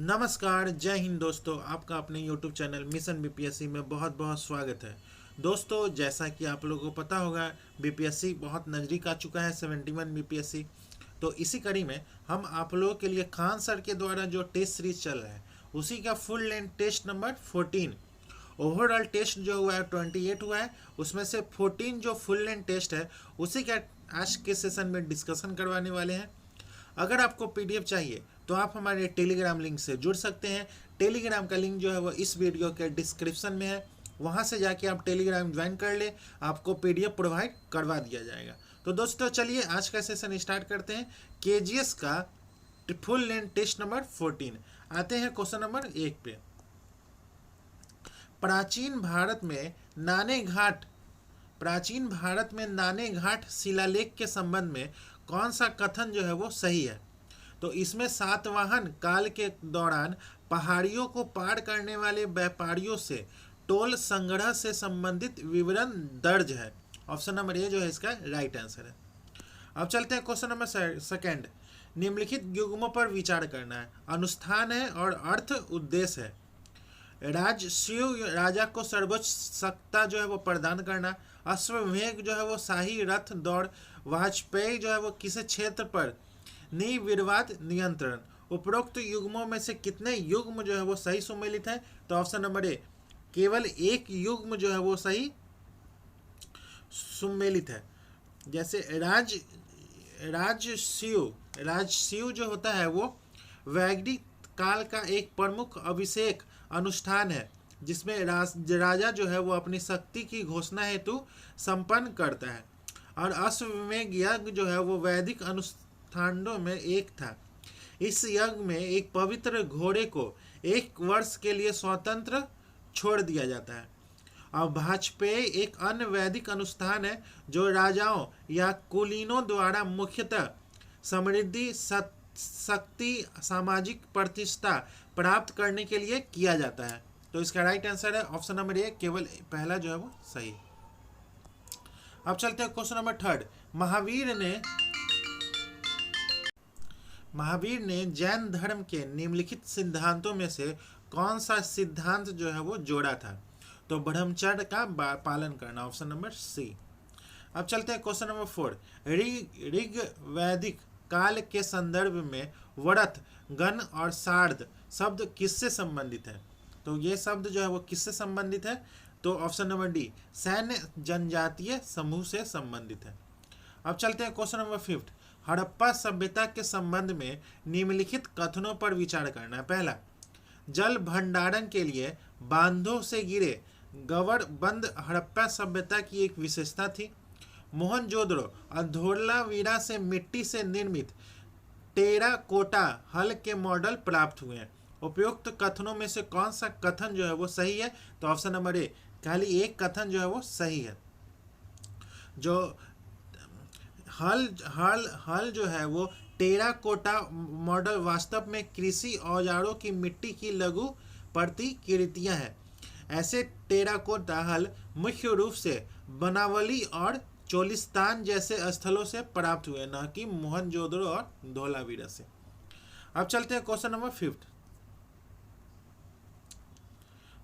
नमस्कार, जय हिंद दोस्तों। आपका अपने YouTube चैनल मिशन बीपीएससी में बहुत बहुत स्वागत है। दोस्तों, जैसा कि आप लोगों को पता होगा, बीपीएससी बहुत नज़दीक आ चुका है, 71 बीपीएससी। तो इसी कड़ी में हम आप लोगों के लिए खान सर के द्वारा जो टेस्ट सीरीज चल रहा है उसी का full length test number 14, overall test जो हुआ है 28 हुआ है, उसमें से 14 जो फुल लेंथ टेस्ट है उसी का आज के सेशन में डिस्कशन करवाने वाले हैं। अगर आपको पीडीएफ चाहिए तो आप हमारे टेलीग्राम लिंक से जुड़ सकते हैं। टेलीग्राम का लिंक जो है वो इस वीडियो के डिस्क्रिप्शन में है, वहाँ से जाके आप टेलीग्राम ज्वाइन कर ले, आपको पीडीएफ प्रोवाइड करवा दिया जाएगा। तो दोस्तों चलिए आज का सेशन स्टार्ट करते हैं। केजीएस का फुल लेंथ टेस्ट नंबर 14 आते हैं क्वेश्चन नंबर 1 पे। प्राचीन भारत में नाने घाट शिलालेख के संबंध में कौन सा कथन जो है वो सही है? तो इसमें सातवाहन काल के दौरान पहाड़ियों को पार करने वाले व्यापारियों से टोल संग्रह से संबंधित विवरण दर्ज है। ऑप्शन नंबर ए जो है इसका राइट आंसर है। अब चलते हैं क्वेश्चन नंबर सेकंड। निम्नलिखित युग्मों पर विचार करना है। अनुष्ठान है और अर्थ उद्देश्य है। राजस्व राजा को सर्वोच्च सत्ता जो है वो प्रदान करना। अश्वमेध जो है वो शाही रथ दौड़। वाजपेयी जो है वो किसी क्षेत्र पर निर्विवाद नियंत्रण। उपरोक्त युग्मों में से कितने युग्म जो है वो सही सुमेलित है? तो ऑप्शन नंबर ए केवल एक युग्म जो है वो सही सुमेलित है। जैसे राजस्व जो होता है वो वैदिक काल का एक प्रमुख अभिषेक अनुष्ठान है जिसमें राजा जो है वो अपनी शक्ति की घोषणा हेतु संपन्न करता है। और अश्वमेध यज्ञ जो है वो वैदिक अनुष्ठानों में एक था। इस यज्ञ में एक पवित्र घोड़े को 1 वर्ष के लिए स्वतंत्र छोड़ दिया जाता है। और वाजपेयी एक अन्य वैदिक अनुष्ठान है जो राजाओं या कुलीनों द्वारा मुख्यतः समृद्धि, शक्ति, सामाजिक प्रतिष्ठा प्राप्त करने के लिए किया जाता है। तो इसका राइट आंसर है ऑप्शन नंबर ए, केवल पहला जो है वो सही। अब चलते हैं क्वेश्चन नंबर थर्ड। महावीर ने जैन धर्म के निम्नलिखित सिद्धांतों में से कौन सा सिद्धांत जो है वो जोड़ा था? तो ब्रह्मचर्य का पालन करना। Option number C. अब चलते हैं क्वेश्चन नंबर 4। ऋग वैदिक काल के संदर्भ में वरथ, गण और सार्ध शब्द किससे संबंधित है? तो ये शब्द जो है वो किससे संबंधित है? तो ऑप्शन नंबर डी सैन्य जनजातीय समूह से संबंधित है। अब चलते हैं क्वेश्चन नंबर 5। हड़प्पा सभ्यता के संबंध में निम्नलिखित कथनों पर विचार करना है। पहला, जल भंडारण के लिए बांधों से गिरे गवर बंद हड़प्पा सभ्यता की एक विशेषता थी। मोहनजोदड़ो और धोलावीरा से मिट्टी से निर्मित टेराकोटा हल के मॉडल प्राप्त हुए हैं। उपयुक्त कथनों में से कौन सा कथन जो है वो सही है? तो ऑप्शन नंबर ए, खाली एक कथन जो है वो सही है। जो हल जो है वो टेराकोटा मॉडल वास्तव में कृषि औजारों की मिट्टी की लघु प्रतिकृतियां हैं। ऐसे टेराकोटा हल मुख्य रूप से बनावली और चोलिस्तान जैसे स्थलों से प्राप्त हुए, न कि मोहनजोदड़ो और धोलावीरा से। अब चलते हैं क्वेश्चन नंबर 5।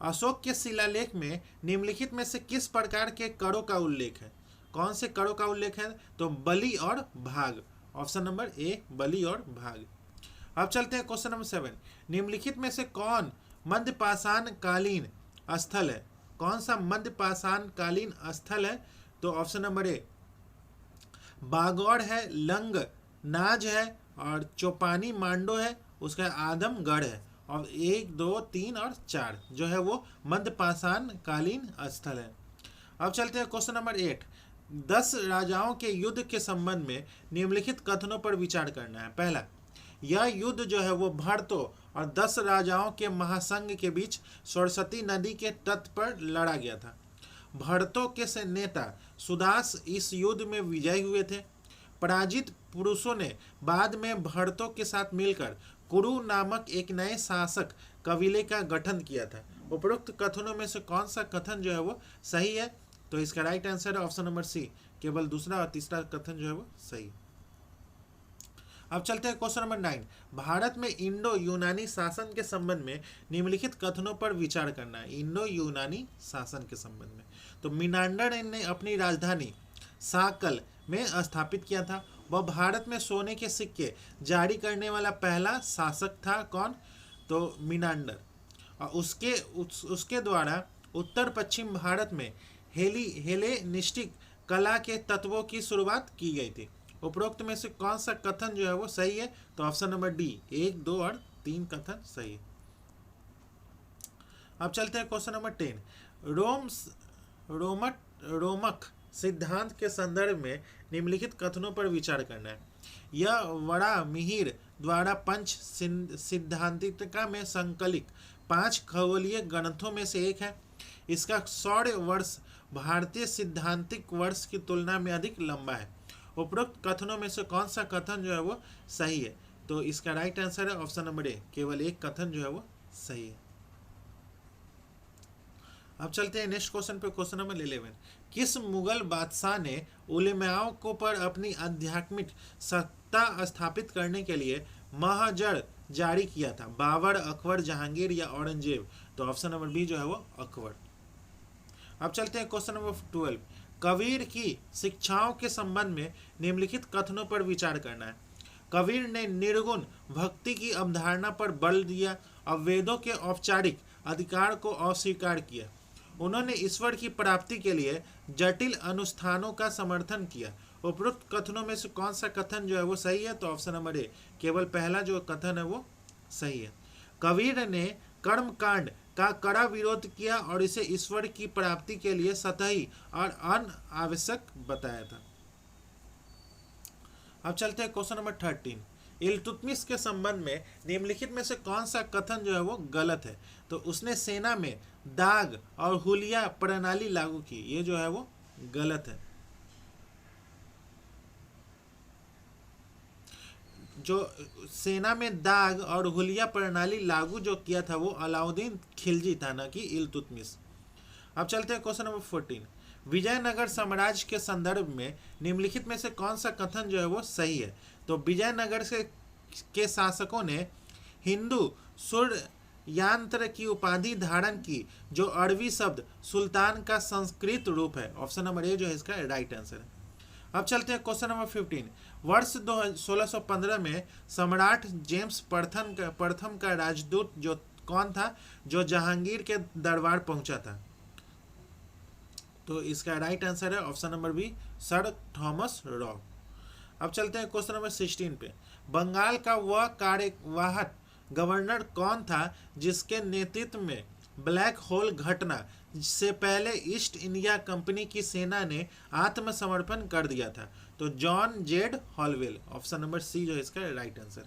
अशोक के शिलालेख में निम्नलिखित में से किस प्रकार के करों का उल्लेख है? कौन से करों का उल्लेख है? तो बलि और भाग। ऑप्शन नंबर ए, बलि और भाग। अब चलते हैं क्वेश्चन नंबर 7। निम्नलिखित में से कौन मध्यपाषाण कालीन स्थल है? कौन सा मध्यपाषाण कालीन स्थल है? तो ऑप्शन नंबर ए बागौर है, लंग नाज है और चौपानी मांडो है, उसका आदमगढ़ है। और 1, 2, 3 और 4 जो है वो मध्यपाषाण कालीन स्थल है। अब चलते हैं क्वेश्चन नंबर 8। 10 राजाओं के युद्ध के संबंध में निम्नलिखित कथनों पर विचार करना है। पहला, यह युद्ध जो है वो भरतों और 10 राजाओं के महासंघ के बीच सरस्वती नदी के तट पर लड़ा गया था। भरतों के से नेता सुदास इस युद्ध में विजयी हुए थे। पराजित पुरुषों ने बाद में भरतों के साथ मिलकर कुरु नामक एक नए शासक कबीले का गठन किया था। उपरोक्त कथनों में से कौन सा कथन जो है वो सही है? तो इसका राइट आंसर है ऑप्शन नंबर सी, केवल दूसरा और तीसरा कथन जो है वो सही। अब चलते हैं क्वेश्चन नंबर 9। भारत में इंडो यूनानी शासन के संबंध में निम्नलिखित कथनों पर विचार करना है। इंडो यूनानी शासन के संबंध में तो मिनांडर ने अपनी राजधानी साकल में स्थापित किया था। वह भारत में सोने के सिक्के जारी करने वाला पहला शासक था। कौन? तो मिनांडर। और उसके द्वारा उत्तर पश्चिम भारत में हेलेनिस्टिक कला के तत्वों की शुरुआत की गई थी। उपरोक्त में से कौन सा कथन जो है वो सही है? तो ऑप्शन नंबर डी 1, 2 और 3 कथन सही है। अब चलते हैं क्वेश्चन नंबर 10। रोमक सिद्धांत के संदर्भ में निम्नलिखित कथनों पर विचार करना है। यह वड़ा मिहिर द्वारा पंच सिद्धांतिका में संकलित 5 खगोलीय ग्रंथों में से एक है। इसका सौर वर्ष भारतीय सिद्धांतिक वर्ष की तुलना में अधिक लंबा है। उपरोक्त कथनों में से कौन सा कथन जो है वो सही है? तो इसका राइट आंसर है ऑप्शन नंबर ए, केवल एक कथन जो है वो सही है। अब चलते हैं नेक्स्ट क्वेश्चन पे, क्वेश्चन नंबर 11। किस मुगल बादशाह ने उलेमाओं को पर अपनी आध्यात्मिक सत्ता स्थापित करने के लिए महाजर जारी किया था? बाबर, अकबर, जहांगीर या औरंगजेब? तो ऑप्शन नंबर बी जो है वो अकबर। अब चलते हैं क्वेश्चन नंबर 12। कबीर की शिक्षाओं के संबंध में निम्नलिखित कथनों पर विचार करना है। कबीर ने निर्गुण भक्ति की अवधारणा पर बल दिया और वेदों के औपचारिक अधिकार को अस्वीकार किया। उन्होंने ईश्वर की प्राप्ति के लिए जटिल अनुष्ठानों का समर्थन किया। उपरोक्त कथनों में से कौन सा कथन जो है वो सही है? तो ऑप्शन नंबर ए, केवल पहला जो कथन है वो सही है। कबीर ने कर्म कांड का कड़ा विरोध किया और इसे ईश्वर की प्राप्ति के लिए सतही और अनावश्यक बताया था। अब चलते हैं क्वेश्चन नंबर 13। इल्तुतमिश के संबंध में निम्नलिखित में से कौन सा कथन जो है वो गलत है? तो उसने सेना में दाग और हुलिया प्रणाली लागू की, ये जो है वो गलत है। जो सेना में दाग और हुलिया प्रणाली लागू जो किया था वो अलाउद्दीन खिलजी था, ना कि इल्तुतमिश। अब चलते हैं क्वेश्चन नंबर 14। विजयनगर साम्राज्य के संदर्भ में निम्नलिखित में से कौन सा कथन जो है वो सही है? तो विजयनगर के शासकों ने हिंदू सूर्ययंत्र की उपाधि धारण की, जो अरबी शब्द सुल्तान का संस्कृत रूप है। ऑप्शन नंबर ए जो है इसका राइट आंसर है। अब चलते हैं क्वेश्चन नंबर 15। वर्ष 1615 में सम्राट जेम्स प्रथम का राजदूत जो कौन था, जो जहांगीर के दरबार पहुंचा था? तो इसका राइट आंसर है option number B, sir Thomas Roe. अब चलते हैं क्वेश्चन नंबर 16 पे। बंगाल का वह कार्यवाहक गवर्नर कौन था जिसके नेतृत्व में ब्लैक होल घटना से पहले ईस्ट इंडिया कंपनी की सेना ने आत्मसमर्पण कर दिया था? तो John Z Holwell. Option number C जो है इसका राइट आंसर।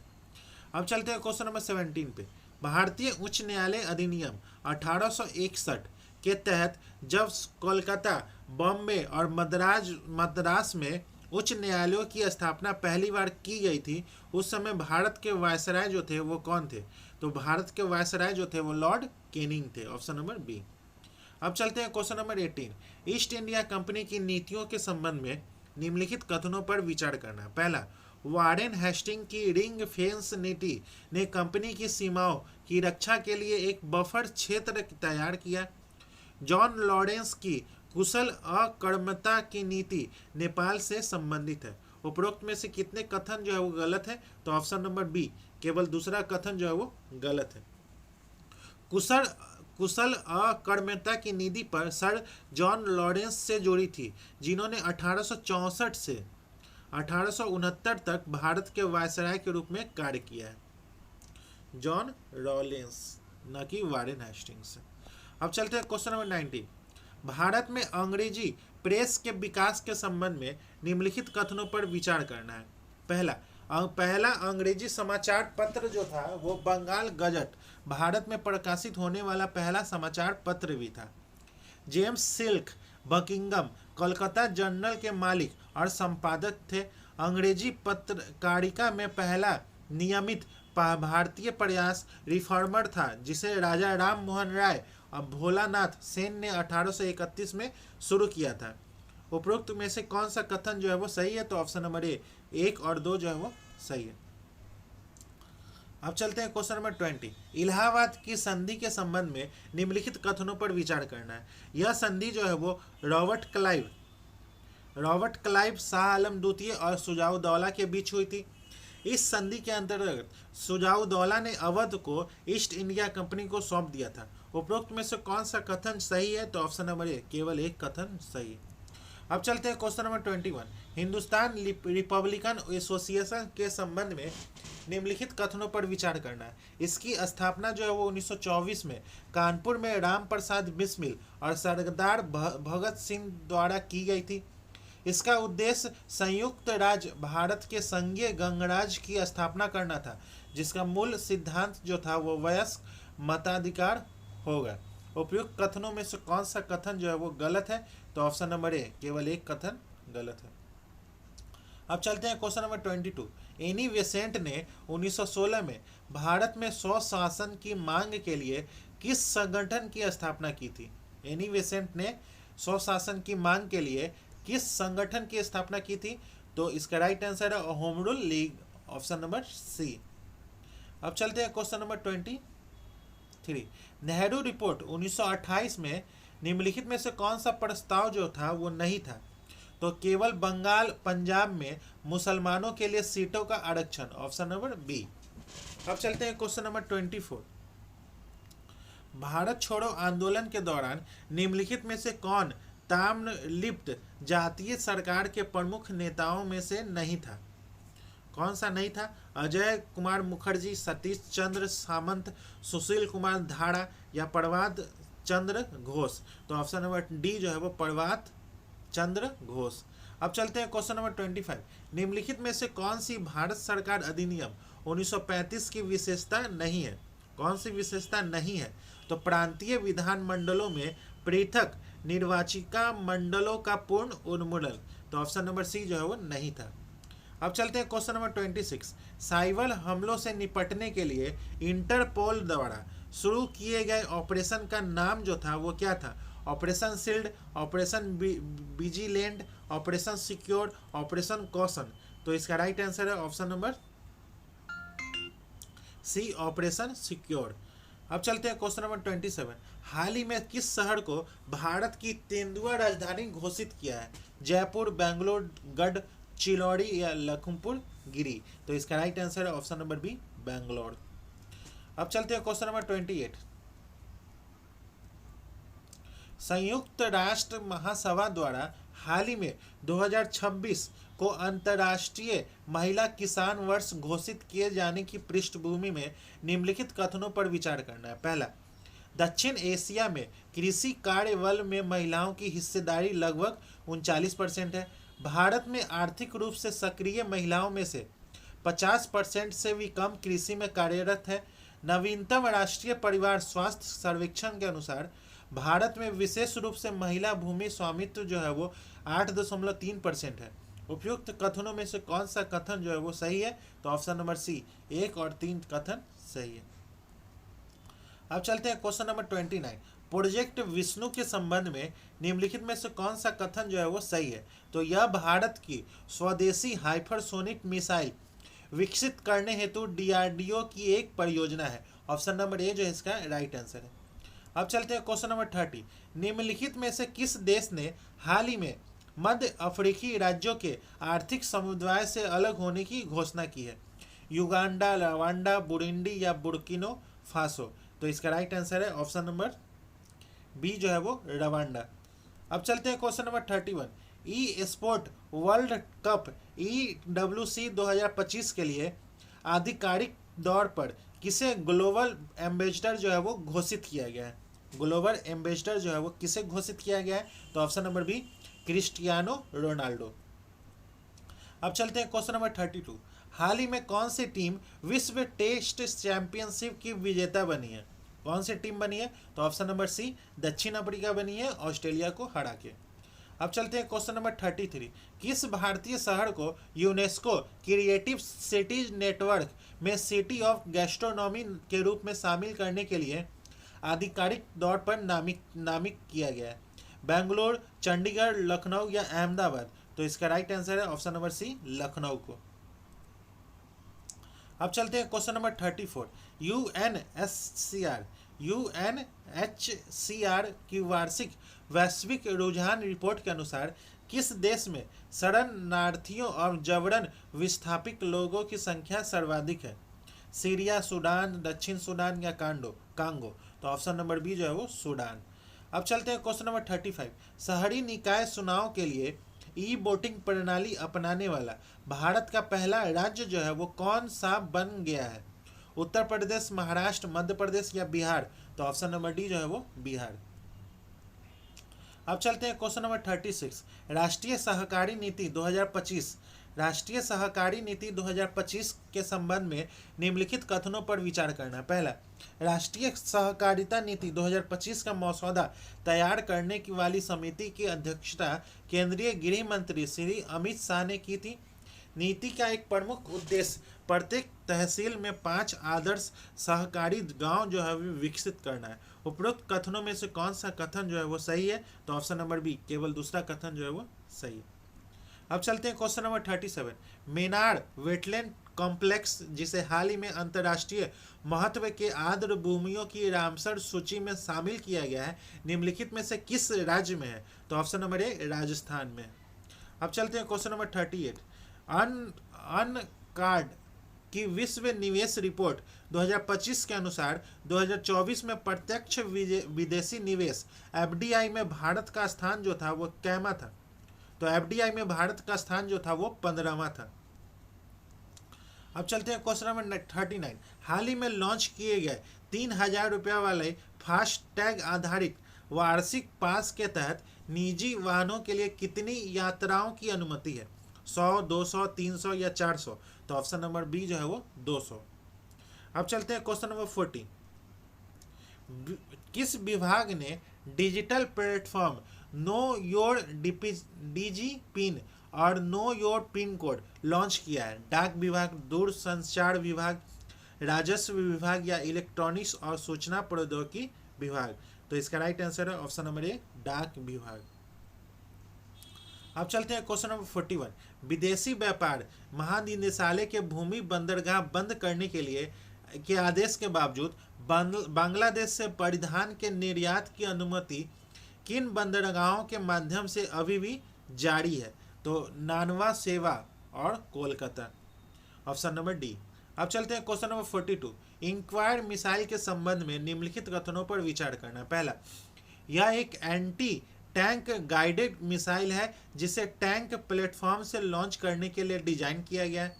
अब चलते हैं क्वेश्चन नंबर 17 पे। भारतीय उच्च न्यायालय अधिनियम 1861 के तहत जब कोलकाता, बॉम्बे और मद्रास में उच्च न्यायालयों की स्थापना पहली बार की गई थी, उस समय भारत के वायसराय जो थे वो कौन थे? तो भारत के वायसराय जो थे वो लॉर्ड कैनिंग थे। Option number B. अब चलते हैं question number 18। East India Company की नीतियों के संबंध में निम्नलिखित कथनों पर विचार करना। पहला, वारेन हेस्टिंग की रिंग फेंस नीति ने कंपनी की सीमाओं की रक्षा के लिए एक बफर क्षेत्र तैयार किया। जॉन लॉरेंस की कुशल अकर्मता की नीति नेपाल से संबंधित है। उपरोक्त में से कितने कथन जो है वो गलत है? तो ऑप्शन नंबर बी, केवल दूसरा कथन जो है वो गलत है। कुशल अकर्मता की नीति पर सर जॉन लॉरेंस से जुड़ी थी, जिन्होंने 1864 से 1869 तक भारत के वायसराय के रूप में कार्य किया है। जॉन लॉरेंस, न कि वारेन हेस्टिंग्स। अब चलते हैं क्वेश्चन नंबर 19। भारत में अंग्रेजी प्रेस के विकास के संबंध में निम्नलिखित कथनों पर विचार करना है। पहला अंग्रेजी समाचार पत्र जो था वो बंगाल गजट भारत में प्रकाशित होने वाला पहला समाचार पत्र भी था। James silk Buckingham Kolkata journal के मालिक और संपादक थे। अंग्रेजी पत्रकारिता में पहला नियमित भारतीय प्रयास रिफॉर्मर था, जिसे राजा राम मोहन राय और भोलानाथ सेन ने 1831 में शुरू किया था। उपरोक्त में से कौन सा कथन जो है वो सही है? तो ऑप्शन नंबर ए 1 और 2 जो है वो सही है। अब चलते हैं क्वेश्चन नंबर 20। इलाहाबाद की संधि के संबंध में निम्नलिखित कथनों पर विचार करना है। यह संधि जो है वो रॉबर्ट क्लाइव, शाह आलम द्वितीय और सुजाउद्दौला के बीच हुई थी। इस संधि के अंतर्गत सुजाउद्दौला ने अवध को ईस्ट इंडिया कंपनी को सौंप दिया था। उपरोक्त में से कौन सा कथन सही है? तो ऑप्शन नंबर ए, केवल एक कथन सही। अब चलते हैं question number 21। Hindustan Republican association के संबंध में निम्नलिखित कथनों पर विचार करना है। इसकी स्थापना जो है वो 1924 में कानपुर में राम प्रसाद बिस्मिल और सरदार भगत सिंह द्वारा की गई थी। इसका उद्देश्य संयुक्त राज्य भारत के संघीय गणराज्य की स्थापना करना था, जिसका मूल सिद्धांत जो था वो वयस्क मताधिकार होगा। उपयुक्त कथनों में से कौन सा कथन जो है वो गलत है? तो ऑप्शन नंबर ए, केवल एक कथन गलत है। अब चलते हैं क्वेश्चन नंबर 22। एनी बेसेंट ने 1916 में भारत में स्वशासन की मांग के लिए किस संगठन की स्थापना की थी? एनी बेसेंट ने स्वशासन की मांग के लिए किस संगठन की स्थापना की थी? तो इसका राइट आंसर है Home Rule League, option number C. अब चलते हैं क्वेश्चन नंबर 23। नेहरू रिपोर्ट 1928 में निम्नलिखित में से कौन सा प्रस्ताव जो था वो नहीं था? तो केवल बंगाल पंजाब में मुसलमानों के लिए सीटों का आरक्षण, ऑप्शन नंबर बी। अब चलते हैं क्वेश्चन नंबर 24। भारत छोड़ो आंदोलन के दौरान निम्नलिखित में से कौन ताम्रलिप्त जातीय सरकार के प्रमुख नेताओं में से नहीं था? कौन सा नहीं था? अजय कुमार मुखर्जी, सतीश चंद्र सामंत, सुशील कुमार धाड़ा या प्रभात चंद्र घोष। तो ऑप्शन नंबर डी जो है वो प्रभात चंद्र घोष। अब चलते हैं क्वेश्चन नंबर 25। निम्नलिखित में से कौन सी भारत सरकार अधिनियम 1935 की विशेषता नहीं है? कौन सी विशेषता नहीं है? तो प्रांतीय विधान मंडलों में पृथक निर्वाचिका मंडलों का पूर्ण उन्मूलन। तो ऑप्शन नंबर सी जो है वो नहीं था। अब चलते हैं क्वेश्चन नंबर 26। साइबर हमलों से निपटने के लिए इंटरपोल द्वारा शुरू किए गए ऑपरेशन का नाम जो था वो क्या था? Operation Shield, Operation Vigilant, Operation Secure, Operation Caution. तो इसका राइट आंसर है option number C, Operation Secure. अब चलते हैं क्वेश्चन नंबर 27। हाल ही में किस शहर को भारत की तेंदुआ राजधानी घोषित किया है? जयपुर, बेंगलोर, गढ़ चिलौड़ी या लखनपुर गिरी। तो इसका राइट आंसर है ऑप्शन नंबर बी, बेंगलोर। अब चलते हैं क्वेश्चन नंबर 28। संयुक्त राष्ट्र महासभा द्वारा हाल ही में 2026 को अंतर्राष्ट्रीय महिला किसान वर्ष घोषित किए जाने की पृष्ठभूमि में निम्नलिखित कथनों पर विचार करना है। पहला, दक्षिण एशिया में कृषि कार्य बल में महिलाओं की हिस्सेदारी लगभग 39% है। भारत में आर्थिक रूप से सक्रिय महिलाओं में से 50% से भी कम कृषि में कार्यरत है। नवीनतम राष्ट्रीय परिवार स्वास्थ्य सर्वेक्षण के अनुसार भारत में विशेष रूप से महिला भूमि स्वामित्व जो है वो 8.3% है। उपयुक्त कथनों में से कौन सा कथन जो है वो सही है? तो ऑप्शन नंबर सी, 1 और 3 कथन सही है। अब चलते हैं क्वेश्चन नंबर 29। प्रोजेक्ट विष्णु के संबंध में निम्नलिखित में से कौन सा कथन जो है वो सही है? तो यह भारत की स्वदेशी हाइपरसोनिक मिसाइल विकसित करने हेतु DRDO की एक परियोजना है। ऑप्शन नंबर ए जो है इसका राइट आंसर है। अब चलते हैं क्वेश्चन नंबर 30। निम्नलिखित में से किस देश ने हाल ही में मध्य अफ्रीकी राज्यों के आर्थिक समुदाय से अलग होने की घोषणा की है? युगांडा, रवांडा, बुरुंडी या बुर्किना फासो। तो इसका राइट आंसर है ऑप्शन नंबर बी जो है वो रवांडा। अब चलते हैं क्वेश्चन नंबर 31। ई स्पोर्ट वर्ल्ड कप EWC 2025 के लिए आधिकारिक तौर पर किसे ग्लोबल एम्बेसडर जो है वो घोषित किया गया है? ग्लोबल एम्बेसडर जो है वो किसे घोषित किया गया है? तो option number B, Cristiano Ronaldo. अब चलते हैं क्वेश्चन नंबर 32। हाल ही में कौन सी टीम विश्व टेस्ट चैंपियनशिप की विजेता बनी है? कौन सी टीम बनी है? तो ऑप्शन नंबर सी, दक्षिण अफ्रीका बनी है ऑस्ट्रेलिया को हरा के। अब चलते हैं क्वेश्चन नंबर 33। किस भारतीय शहर को यूनेस्को क्रिएटिव सिटीज नेटवर्क में सिटी ऑफ गैस्ट्रोनॉमी के रूप में शामिल करने के लिए आधिकारिक तौर पर नामित किया गया है? बेंगलोर, चंडीगढ़, लखनऊ या अहमदाबाद। तो इसका राइट आंसर है ऑप्शन नंबर सी, लखनऊ को। अब चलते हैं क्वेश्चन नंबर 34। यूएनएचसीआर की वार्षिक वैश्विक रुझान रिपोर्ट के अनुसार किस देश में शरणार्थियों और जबरन विस्थापित लोगों की संख्या सर्वाधिक है? सीरिया, सूडान, दक्षिण सूडान या कांगो? तो ऑप्शन नंबर बी जो है वो सूडान। अब चलते हैं क्वेश्चन नंबर 35। शहरी निकाय चुनाव के लिए ई वोटिंग प्रणाली अपनाने वाला भारत का पहला राज्य जो है वो कौन सा बन गया है? उत्तर प्रदेश, महाराष्ट्र, मध्य प्रदेश या बिहार? तो ऑप्शन नंबर डी जो है वो बिहार। अब चलते हैं क्वेश्चन नंबर 36। राष्ट्रीय सहकारी नीति 2025 राष्ट्रीय सहकारी नीति 2025 के संबंध में निम्नलिखित कथनों पर विचार करना। पहला, राष्ट्रीय सहकारिता नीति 2025 का मसौदा तैयार करने की वाली समिति की अध्यक्षता केंद्रीय गृह मंत्री श्री अमित शाह ने की थी। नीति का एक प्रमुख उद्देश्य प्रत्येक तहसील में 5 आदर्श सहकारी गांव जो है विकसित करना है। उपरोक्त कथनों में से कौन सा कथन जो है वो सही है? तो ऑप्शन नंबर बी, केवल दूसरा कथन जो है वो सही है। अब चलते हैं question number 37। Maynard wetland complex, जिसे हाल ही में अंतर्राष्ट्रीय महत्व के आर्द्र भूमियों की रामसर सूची में शामिल किया गया है, निम्नलिखित में से किस राज्य में है? तो ऑप्शन नंबर ए, राजस्थान में है। अब चलते हैं क्वेश्चन नंबर 38। अनकार्ड की विश्व निवेश रिपोर्ट 2025 के अनुसार 2024 में प्रत्यक्ष विदेशी निवेश एफडीआई में भारत का स्थान जो था वो कैमा था? तो एफडीआई में भारत का स्थान जो था वो 15वां था। अब चलते हैं क्वेश्चन नंबर 39। हाल ही में लॉन्च किए गए 3000 रुपये वाले फास्ट टैग आधारित वार्षिक पास के तहत निजी वाहनों के लिए कितनी यात्राओं की अनुमति है? 100, 200, 300 या 400? तो ऑप्शन नंबर बी जो है वो 200। अब चलते हैं क्वेश्चन नंबर 40। किस विभाग ने digital platform know your digi pin और know your pin code launch किया है? डाक विभाग, दूरसंचार विभाग, राजस्व विभाग या इलेक्ट्रॉनिक्स और सूचना प्रौद्योगिकी विभाग? तो इसका राइट आंसर है ऑप्शन नंबर ए, डाक विभाग। अब चलते हैं क्वेश्चन नंबर 41। विदेशी व्यापार महानिदेशालय के भूमि बंदरगाह बंद करने के आदेश के बावजूद बांग्लादेश से परिधान के निर्यात की अनुमति किन बंदरगाहों के माध्यम से अभी भी जारी है? तो नानवा, सेवा और कोलकाता? Option number D. अब चलते हैं क्वेश्चन नंबर 42। इंक्वायर मिसाइल के संबंध में निम्नलिखित कथनों पर विचार करना। पहला, यह एक एंटी टैंक गाइडेड मिसाइल है जिसे टैंक प्लेटफॉर्म से लॉन्च करने के लिए डिजाइन किया गया है।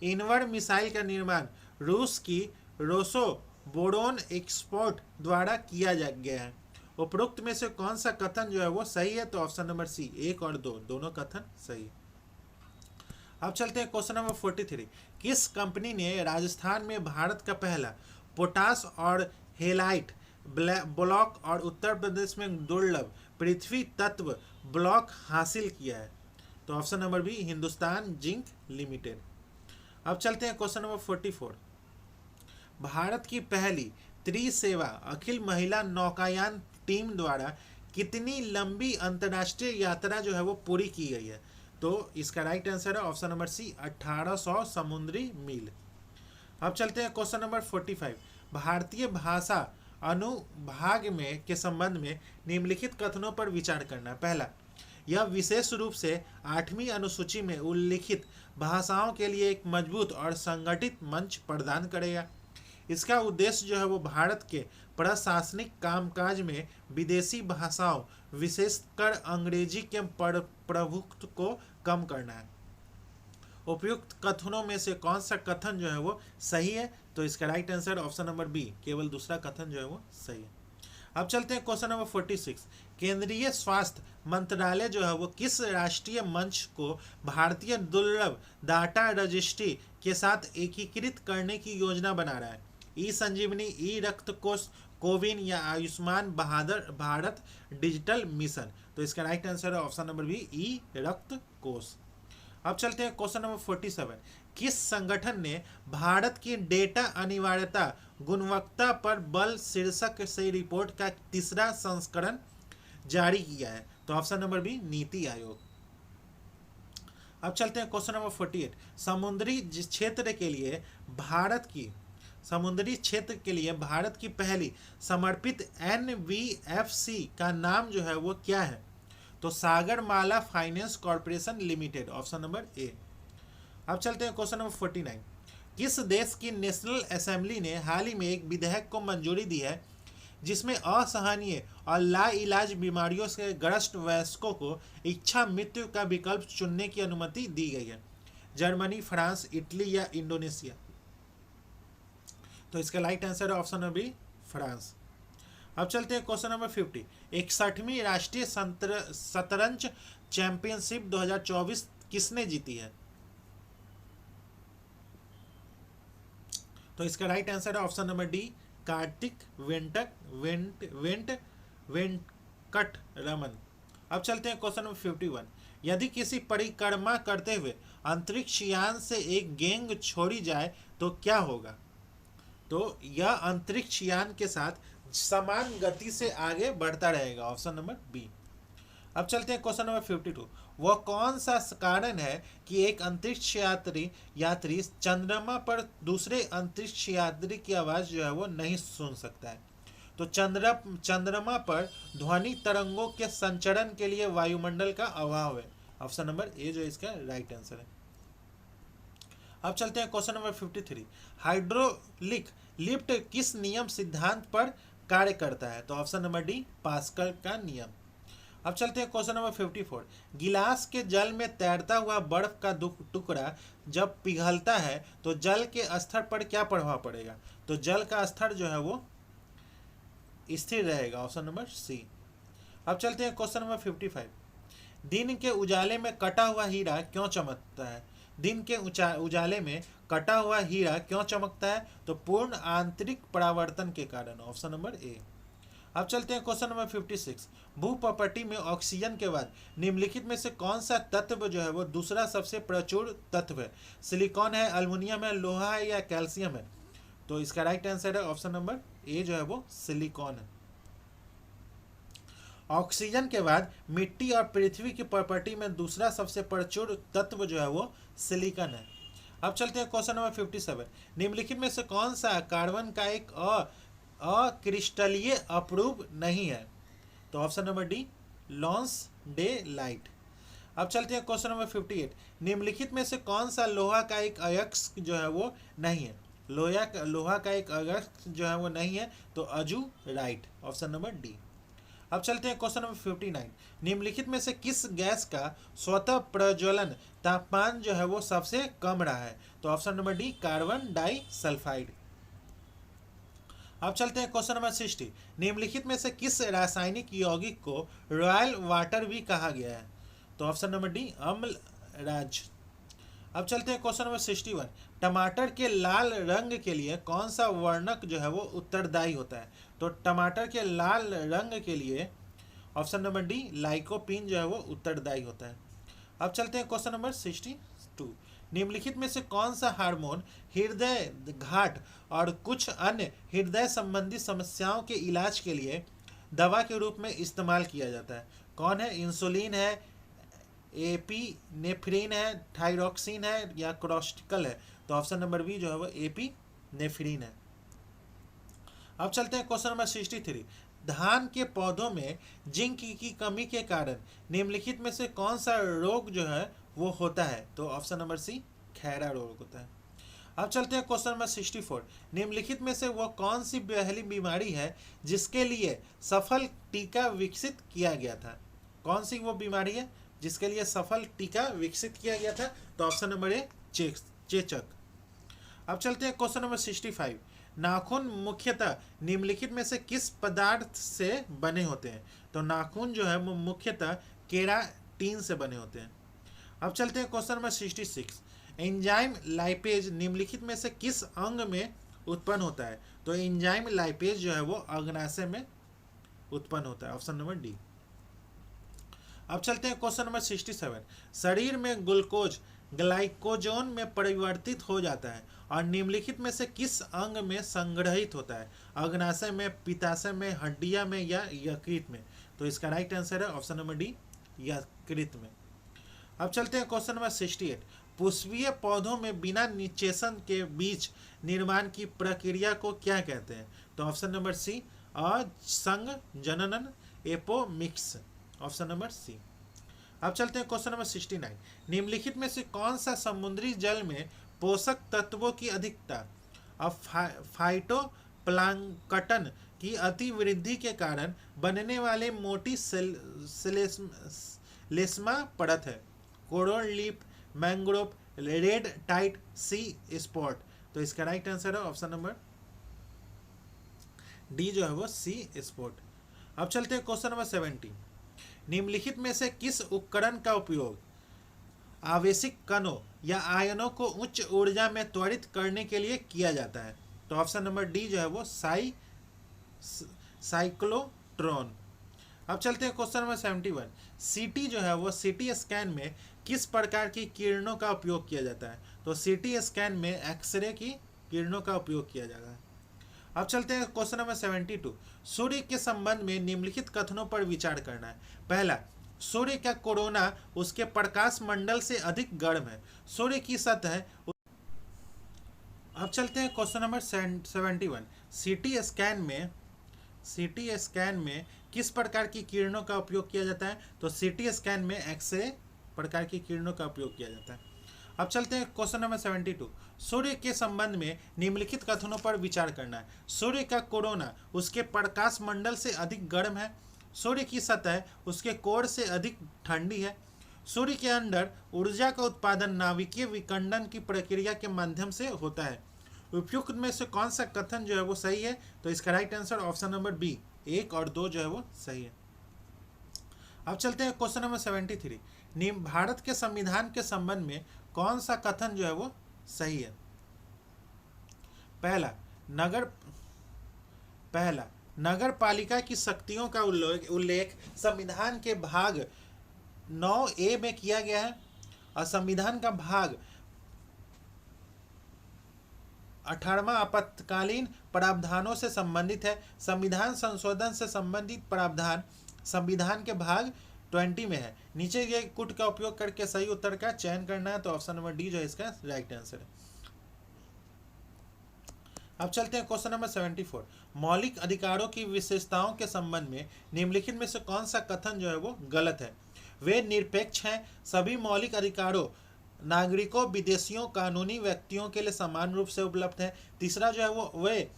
इनवर्ड मिसाइल का निर्माण रूस की रोसोबोरोन एक्सपोर्ट द्वारा किया गया है। उपरोक्त में से कौन सा कथन जो है वो सही है? तो ऑप्शन नंबर सी, 1 और 2 दोनों कथन सही। अब चलते हैं क्वेश्चन नंबर 43। किस कंपनी ने राजस्थान में भारत का पहला पोटास और हेलाइट ब्लॉक और उत्तर प्रदेश में दुर्लभ पृथ्वी तत्व ब्लॉक हासिल किया है? तो option number B, Hindustan Zinc Limited. अब चलते हैं क्वेश्चन नंबर 44। भारत की पहली त्रिसेवा अखिल महिला नौकायान टीम द्वारा कितनी लंबी अंतर्राष्ट्रीय यात्रा जो है वो पूरी की गई है? तो इसका राइट आंसर है ऑप्शन नंबर सी, 1800 समुद्री मील। अब चलते हैं क्वेश्चन नंबर 45। भारतीय भाषा अनुभाग में के संबंध में निम्नलिखित कथनों पर विचार करना। पहला, यह विशेष रूप से 8वीं अनुसूची में उल्लिखित भाषाओं के लिए एक मजबूत और संगठित मंच प्रदान करेगा। इसका उद्देश्य जो है वो भारत के प्रशासनिक कामकाज में विदेशी भाषाओं विशेषकर अंग्रेजी के प्रभुत्व को कम करना है। उपयुक्त कथनों में से कौन सा कथन जो है वो सही है? तो इसका right answer option number B, केवल दूसरा कथन जो है वो सही है। अब चलते हैं क्वेश्चन नंबर 46। केंद्रीय स्वास्थ्य मंत्रालय जो है वो किस राष्ट्रीय मंच को भारतीय दुर्लभ डाटा रजिस्ट्री के साथ एकीकृत करने की योजना बना रहा है? ई संजीवनी, ई रक्त कोष, कोविन या आयुष्मान भारत डिजिटल मिशन? तो इसका राइट आंसर है ऑप्शन नंबर बी, ई रक्त कोष। अब चलते हैं क्वेश्चन नंबर 47। किस संगठन ने भारत की डेटा अनिवार्यता गुणवत्ता पर बल शीर्षक से रिपोर्ट का तीसरा संस्करण जारी किया है? तो option number B, NITI Aayog. अब चलते हैं क्वेश्चन नंबर 48। समुद्री क्षेत्र के लिए भारत की समुद्री क्षेत्र के लिए भारत की पहली समर्पित NBFC का नाम जो है वो क्या है? तो Sagarmala finance corporation limited, option number ए। अब चलते हैं क्वेश्चन नंबर 49। किस देश की नेशनल असेंबली ने हाल ही में एक विधेयक को मंजूरी दी है जिसमें असहनीय और लाइलाज बीमारियों से ग्रस्त वयस्कों को इच्छा मृत्यु का विकल्प चुनने की अनुमति दी गई है? जर्मनी, फ्रांस, इटली या इंडोनेशिया? तो इसका राइट आंसर है ऑप्शन नंबर बी, फ्रांस। अब चलते हैं क्वेश्चन नंबर 50। 61वीं राष्ट्रीय शतरंज चैंपियनशिप 2024 किसने जीती है? तो इसका राइट आंसर है option number D, Kartik Venkat Raman. अब चलते हैं क्वेश्चन नंबर 51। यदि किसी परिक्रमा करते हुए अंतरिक्ष यान से एक गेंद छोड़ी जाए तो क्या होगा? तो यह अंतरिक्ष यान के साथ समान गति से आगे बढ़ता रहेगा, ऑप्शन नंबर बी। अब चलते हैं क्वेश्चन नंबर 52। वह कौन सा कारण है कि एक अंतरिक्ष यात्री चंद्रमा पर दूसरे अंतरिक्ष यात्री की आवाज जो है वो नहीं सुन सकता है? तो चंद्रमा पर ध्वनि तरंगों के संचरण के लिए वायुमंडल का अभाव है, ऑप्शन नंबर ए जो इसका राइट आंसर है। अब चलते हैं क्वेश्चन नंबर 53। हाइड्रोलिक लिफ्ट किस नियम सिद्धांत पर कार्य करता है? तो ऑप्शन नंबर डी, पास्कल का नियम। अब चलते हैं क्वेश्चन नंबर 54। गिलास के जल में तैरता हुआ बर्फ का टुकड़ा जब पिघलता है तो जल के स्तर पर क्या प्रभाव पड़ेगा? तो जल का स्तर जो है वो स्थिर रहेगा, ऑप्शन नंबर सी। अब चलते हैं क्वेश्चन नंबर 55। दिन के उजाले में कटा हुआ हीरा क्यों चमकता है? दिन के उजाले में कटा हुआ हीरा क्यों चमकता है? तो पूर्ण आंतरिक परावर्तन के कारण, ऑप्शन नंबर ए। अब चलते हैं क्वेश्चन नंबर 56। भूप्रकृति में ऑक्सीजन के बाद निम्नलिखित में से कौन सा तत्व जो है वो दूसरा सबसे प्रचुर तत्व है? सिलिकॉन है, एल्युमिनियम है, लोहा है या कैल्शियम है? तो इसका राइट आंसर है ऑप्शन नंबर ए जो है वो सिलिकॉन है। ऑक्सीजन के बाद मिट्टी और पृथ्वी की प्रॉपर्टी में दूसरा सबसे प्रचुर तत्व जो है वो सिलिकॉन है। अब चलते हैं क्वेश्चन नंबर 57। निम्नलिखित में से कौन सा कार्बन का एक अक्रिस्टलीय अप्रूव नहीं है? तो ऑप्शन नंबर डी, लॉन्स डे लाइट। अब चलते हैं क्वेश्चन नंबर 58। निम्नलिखित में से कौन सा लोहा का एक अयस्क जो है वो नहीं है? लोहा का एक अयस्क जो है वो नहीं है, तो अजू राइट, ऑप्शन नंबर डी। अब चलते हैं क्वेश्चन नंबर 59। निम्नलिखित में से किस गैस का स्वतः प्रज्वलन तापमान जो है वो सबसे कम रहा है? तो option number D, carbon disulphide. अब चलते हैं क्वेश्चन नंबर 60। निम्नलिखित में से किस रासायनिक यौगिक को रॉयल वाटर भी कहा गया है? तो ऑप्शन नंबर डी, अम्लराज। अब चलते हैं क्वेश्चन नंबर 61। टमाटर के लाल रंग के लिए कौन सा वर्णक जो है वो उत्तरदायी होता है? तो टमाटर के लाल रंग के लिए ऑप्शन नंबर डी, लाइकोपीन जो है वो उत्तरदायी होता है। अब चलते हैं क्वेश्चन नंबर 62। निम्नलिखित में से कौन सा हार्मोन हृदय घाट और कुछ अन्य हृदय संबंधी समस्याओं के इलाज के लिए दवा के रूप में इस्तेमाल किया जाता है? कौन है? इंसुलिन है, एपीनेफ्रिन है, थायरॉक्सिन है या क्रोस्टिकल है? तो ऑप्शन नंबर बी जो है वो एपीनेफ्रिन है। अब चलते हैं क्वेश्चन नंबर 63। धान के पौधों में जिंक की कमी के कारण निम्नलिखित में से कौन सा रोग जो है वो होता है? तो ऑप्शन नंबर सी, खैरा रोग होता है। अब चलते हैं क्वेश्चन नंबर 64। निम्नलिखित में से वो कौन सी पहली बीमारी है जिसके लिए सफल टीका विकसित किया गया था? कौन सी वो बीमारी है जिसके लिए सफल टीका विकसित किया गया था? तो ऑप्शन नंबर ए, चेचक। अब चलते हैं क्वेश्चन नंबर 65। नाखून मुख्यतः निम्नलिखित में से किस पदार्थ से बने होते हैं? तो नाखून जो है वो मुख्यतः केराटिन से बने होते हैं। अब चलते हैं क्वेश्चन नंबर 66। एंजाइम लाइपेज निम्नलिखित में से किस अंग में उत्पन्न होता है? तो एंजाइम लाइपेज जो है वो अग्नाशय में उत्पन्न होता है, ऑप्शन नंबर डी। अब चलते हैं क्वेश्चन नंबर 67। शरीर में ग्लूकोज ग्लाइकोजन में परिवर्तित हो जाता है और निम्नलिखित में से किस अंग में संग्रहित होता है? अग्नाशय में, पित्ताशय में, हड्डियां में या यकृत में? तो इसका राइट आंसर है ऑप्शन नंबर डी, यकृत में। अब चलते हैं क्वेश्चन नंबर 68। पुष्पीय पौधों में बिना निषेचन के बीज निर्माण की प्रक्रिया को क्या कहते हैं? तो ऑप्शन नंबर सी असंग जननन एपोमिक्स, ऑप्शन नंबर सी। अब चलते हैं क्वेश्चन नंबर 69। निम्नलिखित में से कौन सा समुद्री जल में पोषक तत्वों की अधिकता अब फाइटोप्लैंक्टन की अतिवृद्धि के कारण बनने वाले मोटी लेस्मा परत है? Coral reef, mangrove, red tide, sea spot. तो इसका राइट आंसर है ऑप्शन नंबर डी जो है वो सी स्पॉट। अब चलते हैं क्वेश्चन नंबर 70। निम्नलिखित में से किस उपकरण का उपयोग आवेशिक कणों या आयनों को उच्च ऊर्जा में त्वरित करने के लिए किया जाता है? तो ऑप्शन नंबर डी जो है वो साइक्लोट्रॉन। अब चलते हैं क्वेश्चन नंबर 71। सीटी जो है वो सीटी स्कैन में किस प्रकार की किरणों का उपयोग किया जाता है? तो सीटी स्कैन में एक्सरे की किरणों का उपयोग किया जाता है। अब चलते हैं क्वेश्चन नंबर 72। सूर्य के संबंध में निम्नलिखित कथनों पर विचार करना है। पहला, सूर्य का कोरोना उसके प्रकाश मंडल से अधिक गर्म है। सूर्य की सतह। अब चलते हैं क्वेश्चन नंबर 71। सीटी स्कैन में किस प्रकार की किरणों का उपयोग किया जाता है? तो सीटी स्कैन में एक्सरे प्रकार की किरणों का उपयोग किया जाता है। अब चलते हैं क्वेश्चन नंबर 72। सूर्य के संबंध में निम्नलिखित कथनों पर विचार करना है। सूर्य का कोरोना उसके प्रकाश मंडल से अधिक गर्म है। सूर्य की सतह उसके कोर से अधिक ठंडी है। सूर्य के अंदर ऊर्जा का उत्पादन नाभिकीय विखंडन की प्रक्रिया के माध्यम से होता है। उपयुक्त में से कौन सा कथन जो है वो सही है? तो इसका right answer option number B 1 और 2 जो है वो सही है। अब चलते हैं क्वेश्चन नंबर 73। भारत के संविधान के संबंध में कौन सा कथन जो है वो सही है? पहला, नगर पालिका की शक्तियों का उल्लेख संविधान के भाग 9A में किया गया है और संविधान का भाग 18वां आपातकालीन प्रावधानों से संबंधित है। संविधान संशोधन से संबंधित प्रावधान संविधान के भाग 20 में है। नीचे दिए कुट का उपयोग करके सही उत्तर का चयन करना है। तो ऑप्शन नंबर डी जो है इसका राइट आंसर है। अब चलते हैं क्वेश्चन नंबर 74। मौलिक अधिकारों की विशेषताओं के संबंध में निम्नलिखित में से कौन सा कथन जो है वो गलत है? वे निरपेक्ष हैं। सभी मौलिक अधिकारों नागरिकों, विदेशियों, कानूनी व्यक्तियों के लिए समान रूप से उपलब्ध है। तीसरा जो है वो वे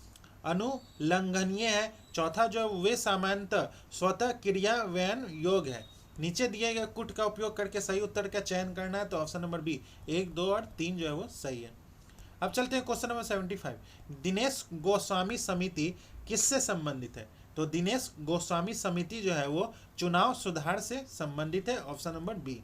अनुलंघनीय है। चौथा जो है वे सामान्यतः स्वतः क्रियान्वयन योग्य है। नीचे दिए गए कुट का उपयोग करके सही उत्तर का चयन करना है। तो ऑप्शन नंबर बी 1, 2 और 3 जो है वो सही है। अब चलते हैं क्वेश्चन नंबर 75। दिनेश गोस्वामी समिति किससे संबंधित है? तो दिनेश गोस्वामी समिति जो है वो चुनाव सुधार से संबंधित है। Option number B.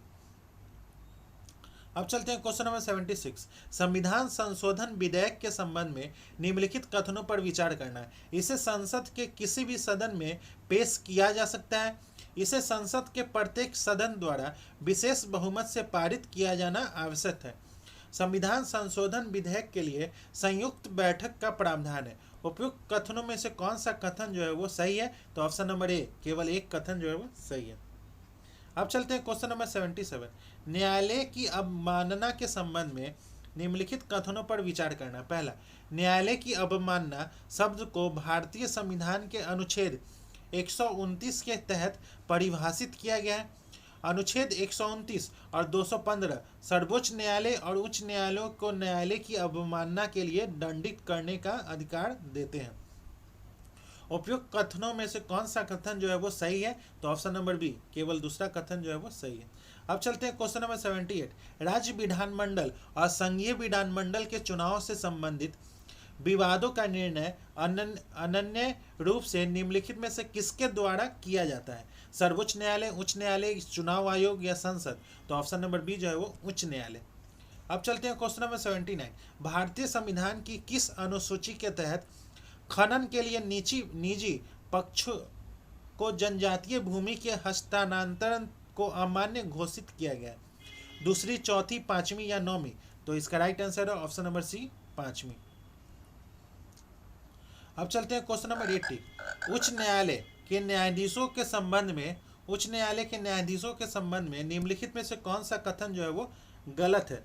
अब चलते हैं क्वेश्चन नंबर 76। संविधान संशोधन विधेयक के संबंध में निम्नलिखित कथनों पर विचार करना है। इसे संसद के किसी भी सदन में पेश किया जा सकता है। इसे संसद के प्रत्येक सदन द्वारा विशेष बहुमत से पारित किया जाना आवश्यक है। संविधान संशोधन विधेयक के लिए संयुक्त बैठक का प्रावधान है। उपयुक्त कथनों में से कौन सा कथन जो है वो सही है? तो ऑप्शन नंबर ए केवल एक कथन जो है वो सही है। अब चलते हैं क्वेश्चन नंबर 77। न्यायालय की अवमानना के संबंध में निम्नलिखित कथनों पर विचार करना। पहला, न्यायालय की अवमानना शब्द को भारतीय संविधान के अनुच्छेद 129 के तहत परिभाषित किया गया है। अनुच्छेद 129 और 215 सर्वोच्च न्यायालय और उच्च न्यायालयों को न्यायालय की अवमानना के लिए दंडित करने का अधिकार देते हैं। उपयुक्त कथनों में से कौन सा कथन जो है वो सही है? तो ऑप्शन नंबर बी केवल दूसरा कथन जो है वो सही है। अब चलते हैं क्वेश्चन नंबर 78। राज्य विधानमंडल और संघीय विधानमंडल के चुनाव से संबंधित विवादों का निर्णय अनन्य रूप से निम्नलिखित में से किसके द्वारा किया जाता है? सर्वोच्च न्यायालय, उच्च न्यायालय, चुनाव आयोग या संसद? तो ऑप्शन नंबर बी जो है वो उच्च न्यायालय। अब चलते हैं क्वेश्चन नंबर 79। भारतीय संविधान की किस अनुसूची के तहत खनन के लिए निजी पक्ष को जनजातीय भूमि के हस्तांतरण को अमान्य घोषित किया गया? दूसरी, चौथी, पांचवी या नौवीं? तो इसका राइट आंसर है ऑप्शन नंबर सी 5वीं। अब चलते हैं क्वेश्चन नंबर 80। उच्च न्यायालय के न्यायाधीशों के संबंध में उच्च न्यायालय के न्यायाधीशों के संबंध में निम्नलिखित में से कौन सा कथन जो है वो गलत है?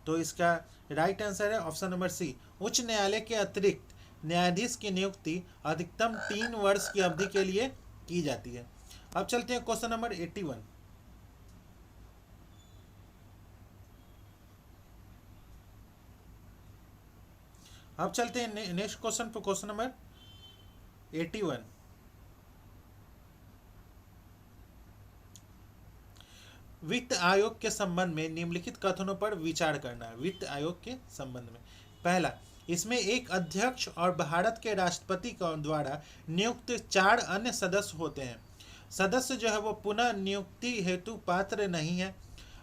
तो इसका राइट आंसर है ऑप्शन नंबर सी। उच्च न्यायालय के अतिरिक्त न्यायाधीश की नियुक्ति अधिकतम 3 वर्ष की अवधि के लिए की जाती है। अब चलते हैं क्वेश्चन नंबर 81। अब चलते हैं नेक्स्ट क्वेश्चन पर, क्वेश्चन नंबर 81। वित्त आयोग के संबंध में निम्नलिखित कथनों पर विचार करना है। वित्त आयोग के संबंध में पहला, इसमें एक अध्यक्ष और भारत के राष्ट्रपति द्वारा नियुक्त 4 अन्य सदस्य होते हैं। सदस्य जो है वो पुनः नियुक्ति हेतु पात्र नहीं है।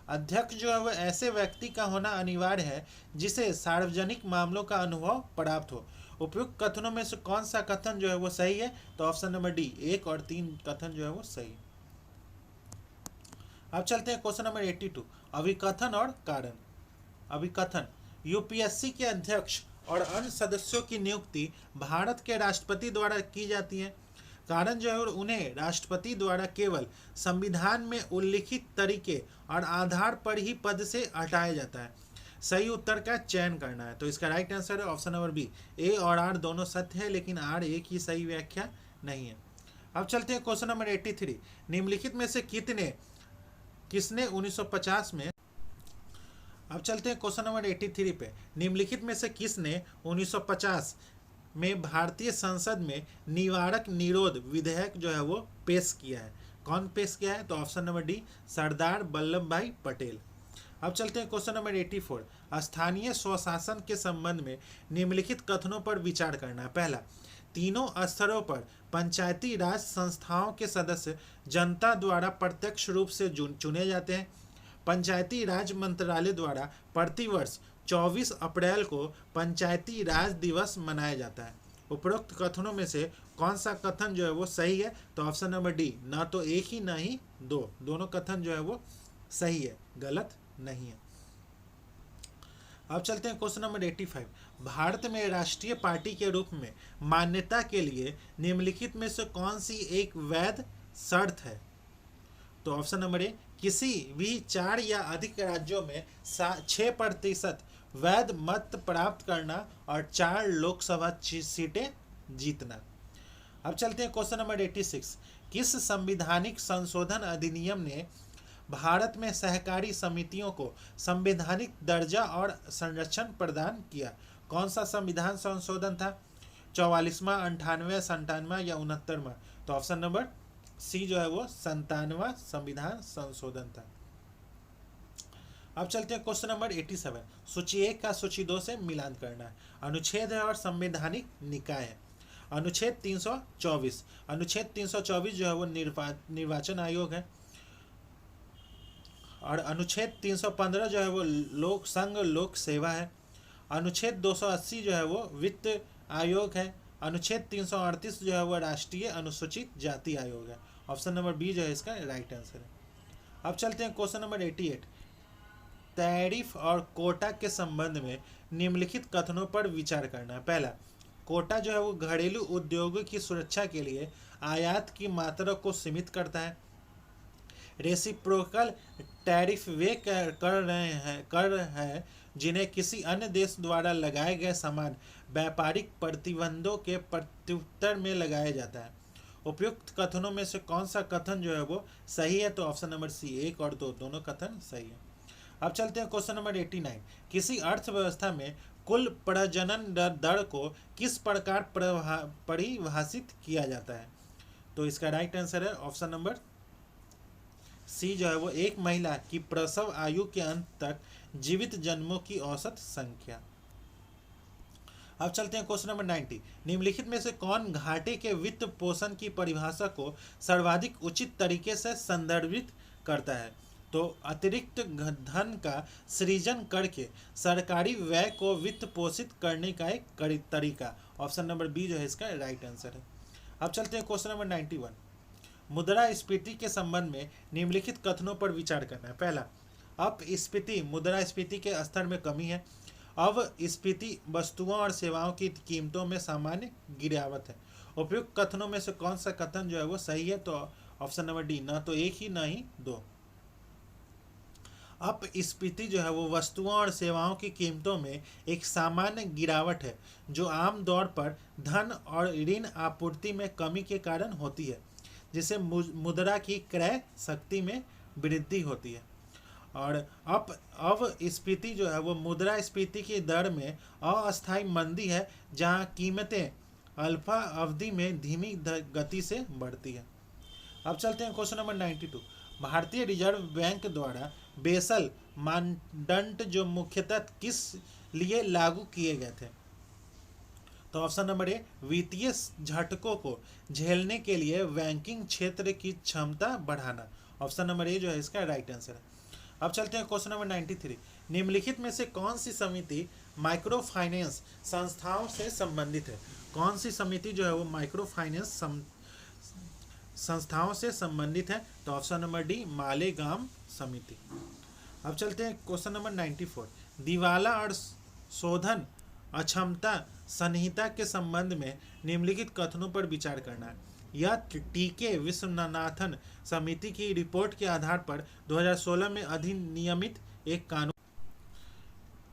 अध्यक्ष जो है वो ऐसे व्यक्ति का होना अनिवार्य है जिसे सार्वजनिक मामलों का अनुभव प्राप्त हो। उपयुक्त कथनों में से कौन सा कथन जो है वो सही है? तो ऑप्शन नंबर डी, 1 और 3 कथन जो है वो सही है। अब चलते हैं क्वेश्चन नंबर 82, अभिकथन और कारण। अभिकथन, यूपीएससी के अध्यक्ष और अन्य सदस्यों की नियुक्ति भारत के राष्ट्रपति द्वारा की जाती है। कारण जो है उन्हें राष्ट्रपति द्वारा केवल संविधान में उल्लिखित तरीके और आधार पर ही पद से हटाया जाता है। सही उत्तर का चयन करना है। तो इसका राइट आंसर है ऑप्शन नंबर बी। ए और आर दोनों सत्य है, लेकिन आर एक ही सही व्याख्या नहीं है। अब चलते हैं क्वेश्चन नंबर 83। निम्नलिखित में से किसने 1950 में अब चलते हैं क्वेश्चन नंबर 83 पे। निम्नलिखित में से किसने 1950 में भारतीय संसद में निवारक निरोध विधेयक जो है वो पेश किया है? कौन पेश किया है? तो option number D, Sardar Vallabh भाई पटेल। अब चलते हैं क्वेश्चन नंबर 84। स्थानीय स्वशासन के संबंध में निम्नलिखित कथनों पर विचार करना है। पहला, तीनों स्तरों पर पंचायती राज संस्थाओं के सदस्य जनता द्वारा प्रत्यक्ष रूप से चुने जाते हैं। पंचायती राज मंत्रालय द्वारा प्रतिवर्ष 24 अप्रैल को पंचायती राज दिवस मनाया जाता है। उपरोक्त कथनों में से कौन सा कथन जो है वो सही है? तो ऑप्शन नंबर डी, ना तो एक ही ना ही दो, दोनों कथन जो है वो सही है, गलत नहीं है। अब चलते हैं क्वेश्चन नंबर 85। भारत में राष्ट्रीय पार्टी के रूप में मान्यता के लिए निम्नलिखित में से कौन सी एक वैध शर्त है? तो ऑप्शन नंबर ए, किसी भी 4 या अधिक राज्यों में 6% वैध मत प्राप्त करना और 4 लोकसभा सीटें जीतना। अब चलते हैं क्वेश्चन नंबर 86। किस संविधानिक संशोधन अधिनियम ने भारत में सहकारी समितियों को संवैधानिक दर्जा और संरक्षण प्रदान किया? कौन सा संविधान संशोधन था? 44वां, 98वां, 97वां या 69वां? तो ऑप्शन नंबर सी जो है वो 97वां संविधान संशोधन था। अब चलते हैं क्वेश्चन नंबर 87। सूची 1 का सूची 2 से मिलान करना है। अनुच्छेद है और संवैधानिक निकाय है। अनुच्छेद 324, अनुच्छेद 324 जो है वो निर्वाचन आयोग है। और अनुच्छेद 315 जो है वो लोक संघ लोक सेवा है। अनुच्छेद 280 जो है वो वित्त आयोग है। अनुच्छेद 338 जो है वो राष्ट्रीय अनुसूचित जाति आयोग है। ऑप्शन नंबर बी जो है इसका राइट आंसर है। अब चलते हैं क्वेश्चन नंबर 88। टैरिफ और कोटा के संबंध में निम्नलिखित कथनों पर विचार करना है। पहला, कोटा जो है वो घरेलू उद्योगों की सुरक्षा के लिए आयात की मात्रा को सीमित करता है। रेसिप्रोकल टैरिफ वे कर है जिन्हें किसी अन्य देश द्वारा लगाए गए समान व्यापारिक प्रतिबंधों के प्रत्युत्तर में लगाया जाता है। उपयुक्त कथनों में से कौन सा कथन जो है वो सही है? तो ऑप्शन नंबर सी, 1 और 2 दोनों कथन सही है। अब चलते हैं क्वेश्चन नंबर 89। किसी अर्थव्यवस्था में कुल प्रजनन दर को किस प्रकार परिभाषित किया जाता है? तो इसका राइट आंसर है ऑप्शन नंबर सी जो है वो एक महिला की प्रसव आयु के अंत तक जीवित जन्मों की औसत संख्या। अब चलते हैं क्वेश्चन नंबर 90। निम्नलिखित में से कौन घाटे के वित्त पोषण की परिभाषा को सर्वाधिक उचित तरीके से संदर्भित करता है? तो अतिरिक्त धन का सृजन करके सरकारी व्यय को वित्त पोषित करने का एक तरीका। ऑप्शन नंबर बी जो है इसका राइट आंसर है। अब चलते हैं क्वेश्चन नंबर 91। मुद्रास्फीति के संबंध में निम्नलिखित कथनों पर विचार करना है। पहला, अपस्फीति मुद्रास्फीति के स्तर में कमी है। अवस्फीति वस्तुओं और सेवाओं की कीमतों में सामान्य गिरावट है। उपयुक्त कथनों में से कौन सा कथन जो है वो सही है? तो ऑप्शन नंबर डी, न तो एक ही न ही दो। अपस्फीति जो है वो वस्तुओं और सेवाओं की कीमतों में एक सामान्य गिरावट है जो आमतौर पर धन और ऋण आपूर्ति में कमी के कारण होती है, जिससे मुद्रा की क्रय शक्ति में वृद्धि होती है। और अपस्फीति जो है वो मुद्रास्फीति की दर में अस्थायी मंदी है जहां कीमतें अल्फा अवधि में धीमी गति से बढ़ती है। अब चलते हैं क्वेश्चन नंबर 92। भारतीय रिजर्व बैंक द्वारा बेसल मानदंड जो मुख्यतः किस लिए लागू किए गए थे? तो ऑप्शन नंबर ए, वित्तीय झटकों को झेलने के लिए बैंकिंग क्षेत्र की क्षमता बढ़ाना। ऑप्शन नंबर ए जो है इसका राइट आंसर है। अब चलते हैं क्वेश्चन नंबर 93। निम्नलिखित में से कौन सी समिति माइक्रो फाइनेंस संस्थाओं से संबंधित है? कौन सी समिति जो है वो माइक्रो फाइनेंस संस्थाओं से संबंधित है? तो ऑप्शन नंबर डी, मालेगाम समिति। अब चलते हैं क्वेश्चन नंबर 94। दिवाला और शोधन अक्षमता संहिता के संबंध में निम्नलिखित कथनों पर विचार करना है। यह टीके विश्वनाथन समिति की रिपोर्ट के आधार पर 2016 में अधिनियमित एक कानून,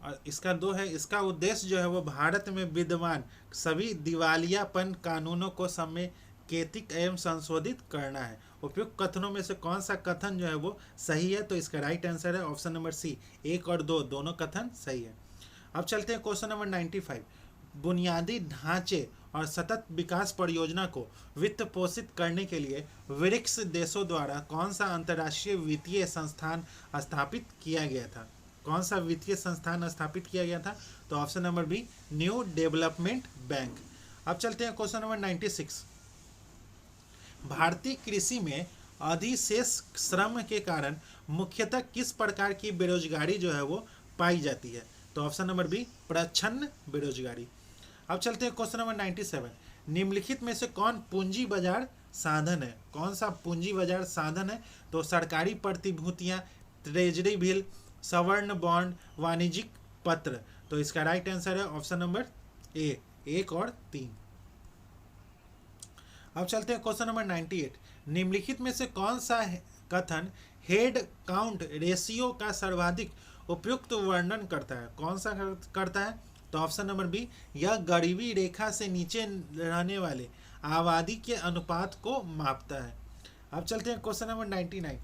और इसका दो है, इसका उद्देश्य जो है वो भारत में विद्यमान सभी दिवालियापन कानूनों को समेकित एवं संशोधित करना है। उपयुक्त कथनों में से कौन सा कथन जो है वो सही है? तो इसका राइट आंसर है ऑप्शन नंबर सी, 1 और 2 दोनों कथन सही है। अब चलते हैं क्वेश्चन नंबर 95। बुनियादी ढांचे और सतत विकास परियोजना को वित्त पोषित करने के लिए ब्रिक्स देशों द्वारा कौन सा अंतर्राष्ट्रीय वित्तीय संस्थान स्थापित किया गया था? कौन सा वित्तीय संस्थान स्थापित किया गया था? तो option number B, New Development Bank. अब चलते हैं क्वेश्चन नंबर 96। भारतीय कृषि में अधिशेष श्रम के कारण मुख्यतः किस प्रकार की बेरोजगारी जो है वो पाई जाती है? तो ऑप्शन नंबर बी, प्रच्छन्न बेरोजगारी। अब चलते हैं क्वेश्चन नंबर 97। निम्नलिखित में से कौन पूंजी बाजार साधन है? कौन सा पूंजी बाजार साधन है? तो सरकारी प्रतिभूतियां, ट्रेजरी बिल, सवर्ण बॉन्ड, वाणिज्यिक पत्र। तो इसका राइट आंसर है ऑप्शन नंबर ए, 1 और 3। अब चलते हैं क्वेश्चन नंबर 98। निम्नलिखित में से कौन सा कथन हेड काउंट रेशियो का सर्वाधिक उपयुक्त वर्णन करता है? कौन सा करता है? तो ऑप्शन नंबर बी, यह गरीबी रेखा से नीचे रहने वाले आबादी के अनुपात को मापता है। अब चलते हैं क्वेश्चन नंबर 99।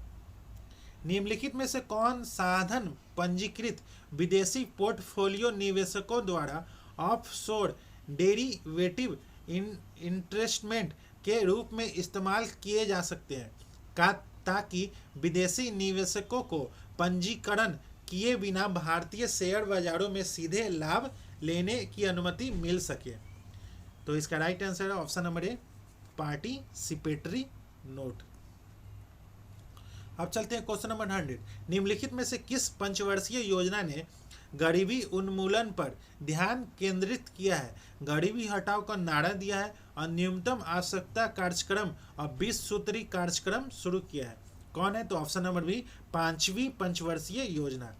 निम्नलिखित में से कौन साधन पंजीकृत विदेशी पोर्टफोलियो निवेशकों द्वारा ऑफशोर डेरिवेटिव इन्वेस्टमेंट के रूप में इस्तेमाल किए जा सकते हैं ताकि विदेशी निवेशकों को पंजीकरण किए बिना भारतीय शेयर बाजारों में सीधे लाभ लेने की अनुमति मिल सके? तो इसका राइट आंसर है ऑप्शन नंबर ए, पार्टिसिपेटरी नोट। अब चलते हैं क्वेश्चन नंबर 100। निम्नलिखित में से किस पंचवर्षीय योजना ने गरीबी उन्मूलन पर ध्यान केंद्रित किया है? गरीबी हटाओ का नारा दिया है और न्यूनतम आवश्यकता कार्यक्रम और 20 सूत्री कार्यक्रम शुरू किया है। कौन है? तो ऑप्शन नंबर बी, 5वीं पंचवर्षीय योजना।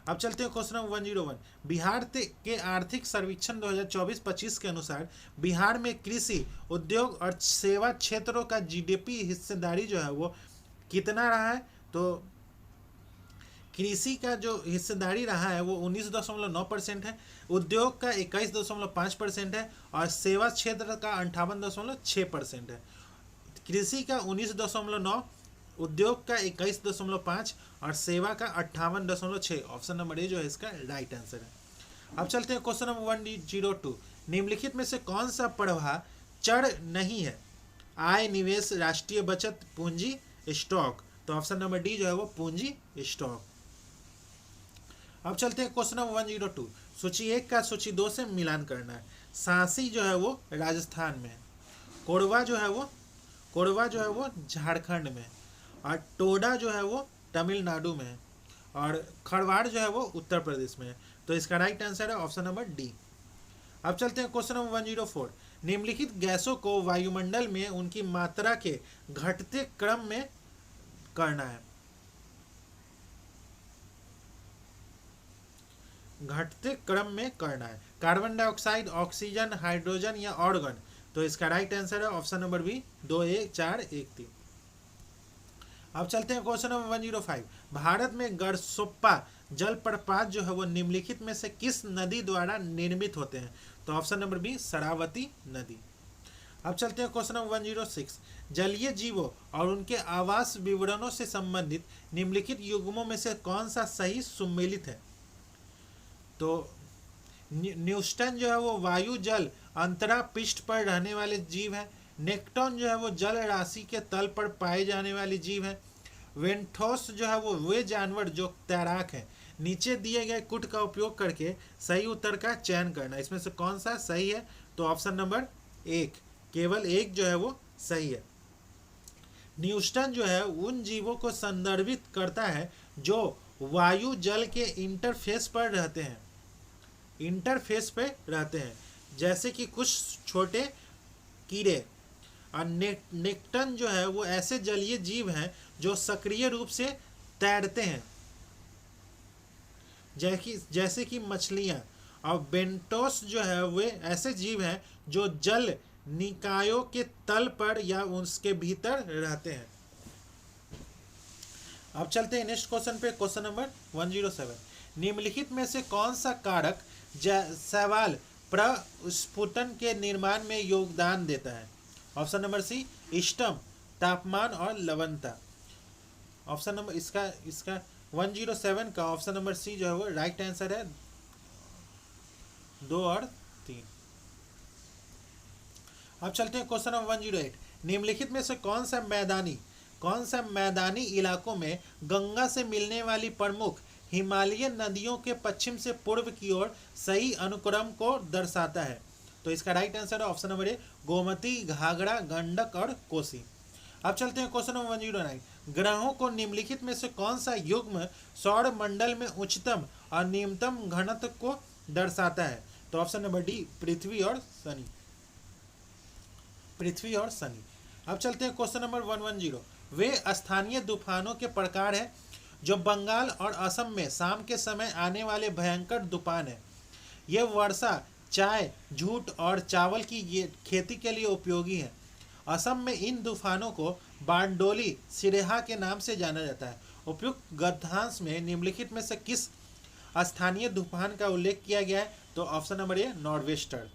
अब चलते हैं क्वेश्चन नंबर 101। बिहार के आर्थिक सर्वेक्षण 2024-25 के अनुसार बिहार में कृषि, उद्योग और सेवा क्षेत्रों का जीडीपी हिस्सेदारी जो है वो कितना रहा है? तो कृषि का जो हिस्सेदारी रहा है वो 19.9% है, उद्योग का 21.5% है और सेवा क्षेत्र का 58.6% है। कृषि का 19.9, उद्योग का 21.5 और सेवा का 58.6। ऑप्शन नंबर ए जो है इसका राइट आंसर है। अब चलते हैं क्वेश्चन नंबर 102। निम्नलिखित में से कौन सा प्रवाह चर नहीं है? आय, निवेश, राष्ट्रीय बचत, पूंजी, स्टॉक। तो ऑप्शन नंबर डी जो है वो पूंजी स्टॉक। अब चलते हैं क्वेश्चन नंबर 102। सूची 1 का सूची 2 से मिलान करना है। सांसी जो है वो राजस्थान में है, कोरबा जो है वो झारखंड में, और टोडा जो है वो तमिलनाडु में है, और खरवाड़ जो है वो उत्तर प्रदेश में है। तो इसका राइट आंसर है ऑप्शन नंबर डी। अब चलते हैं क्वेश्चन नंबर 104। निम्नलिखित गैसों को वायुमंडल में उनकी मात्रा के घटते क्रम में करना है। घटते क्रम में करना है। कार्बन डाइऑक्साइड, ऑक्सीजन, हाइड्रोजन या ऑर्गन। तो इसका राइट आंसर है ऑप्शन नंबर बी, 2, 1, 4, 1, 3। अब चलते हैं क्वेश्चन नंबर 105। भारत में गढ़सोप्पा जलप्रपात जो है वो निम्नलिखित में से किस नदी द्वारा निर्मित होते हैं? तो ऑप्शन नंबर बी शरावती नदी। अब चलते हैं क्वेश्चन नंबर 106। जलीय जीवों और उनके आवास विवरणों से संबंधित निम्नलिखित युग्मों में से कौन सा सही सुमेलित है? तो न्यूस्टन जो है वो वायु जल अंतरा पृष्ठ पर रहने वाले जीव है। नेक्टॉन जो है वो जल राशि के तल पर पाए जाने वाले जीव है। वेंथोस जो है वो वे जानवर जो तैराक है। नीचे दिए गए कुट का उपयोग करके सही उत्तर का चयन करना। इसमें से कौन सा सही है? तो ऑप्शन नंबर एक, केवल एक जो है वो सही है। न्यूस्टन जो है उन जीवों को संदर्भित करता है जो वायु जल के इंटरफेस पर रहते हैं, जैसे कि कुछ छोटे कीड़े। और नेक्टन जो है वो ऐसे जलीय जीव हैं जो सक्रिय रूप से तैरते हैं, जैसे कि मछलियां। और बेंटोस जो है वे ऐसे जीव हैं जो जल निकायों के तल पर या उसके भीतर रहते हैं। अब चलते हैं नेक्स्ट क्वेश्चन पे, क्वेश्चन नंबर 107। निम्नलिखित में से कौन सा कारक शैवाल प्रस्फुटन के निर्माण में योगदान देता है? ऑप्शन नंबर सी इष्टम, तापमान और लवणता। ऑप्शन नंबर इसका 107 का ऑप्शन नंबर सी जो है वो राइट आंसर है, 2 और 3। अब चलते हैं क्वेश्चन नंबर 108। निम्नलिखित में से कौन सा मैदानी इलाकों में गंगा से मिलने वाली प्रमुख हिमालयन नदियों के पश्चिम से पूर्व की ओर सही अनुक्रम को दर्शाता है? तो इसका राइट आंसर है option number A, Gomti, Ghaghara, Gandak और कोसी। अब चलते हैं क्वेश्चन नंबर 109। ग्रहों को निम्नलिखित में से कौन सा युग्म सौर मंडल में उच्चतम और निम्नतम घनत्व को दर्शाता है? तो ऑप्शन नंबर डी, पृथ्वी और शनि। अब चलते हैं क्वेश्चन नंबर 110। वे स्थानीय तूफानों के प्रकार है जो बंगाल और असम में शाम के समय आने वाले भयंकर तूफान है। ये वर्षा, चाय, जूट और चावल की खेती के लिए उपयोगी है। असम में इन तूफानों को बारडोली सिरेहा के नाम से जाना जाता है। उपयुक्त गद्यांश में निम्नलिखित में से किस स्थानीय तूफान का उल्लेख किया गया है? तो ऑप्शन नंबर ए, नॉर्वेस्टर।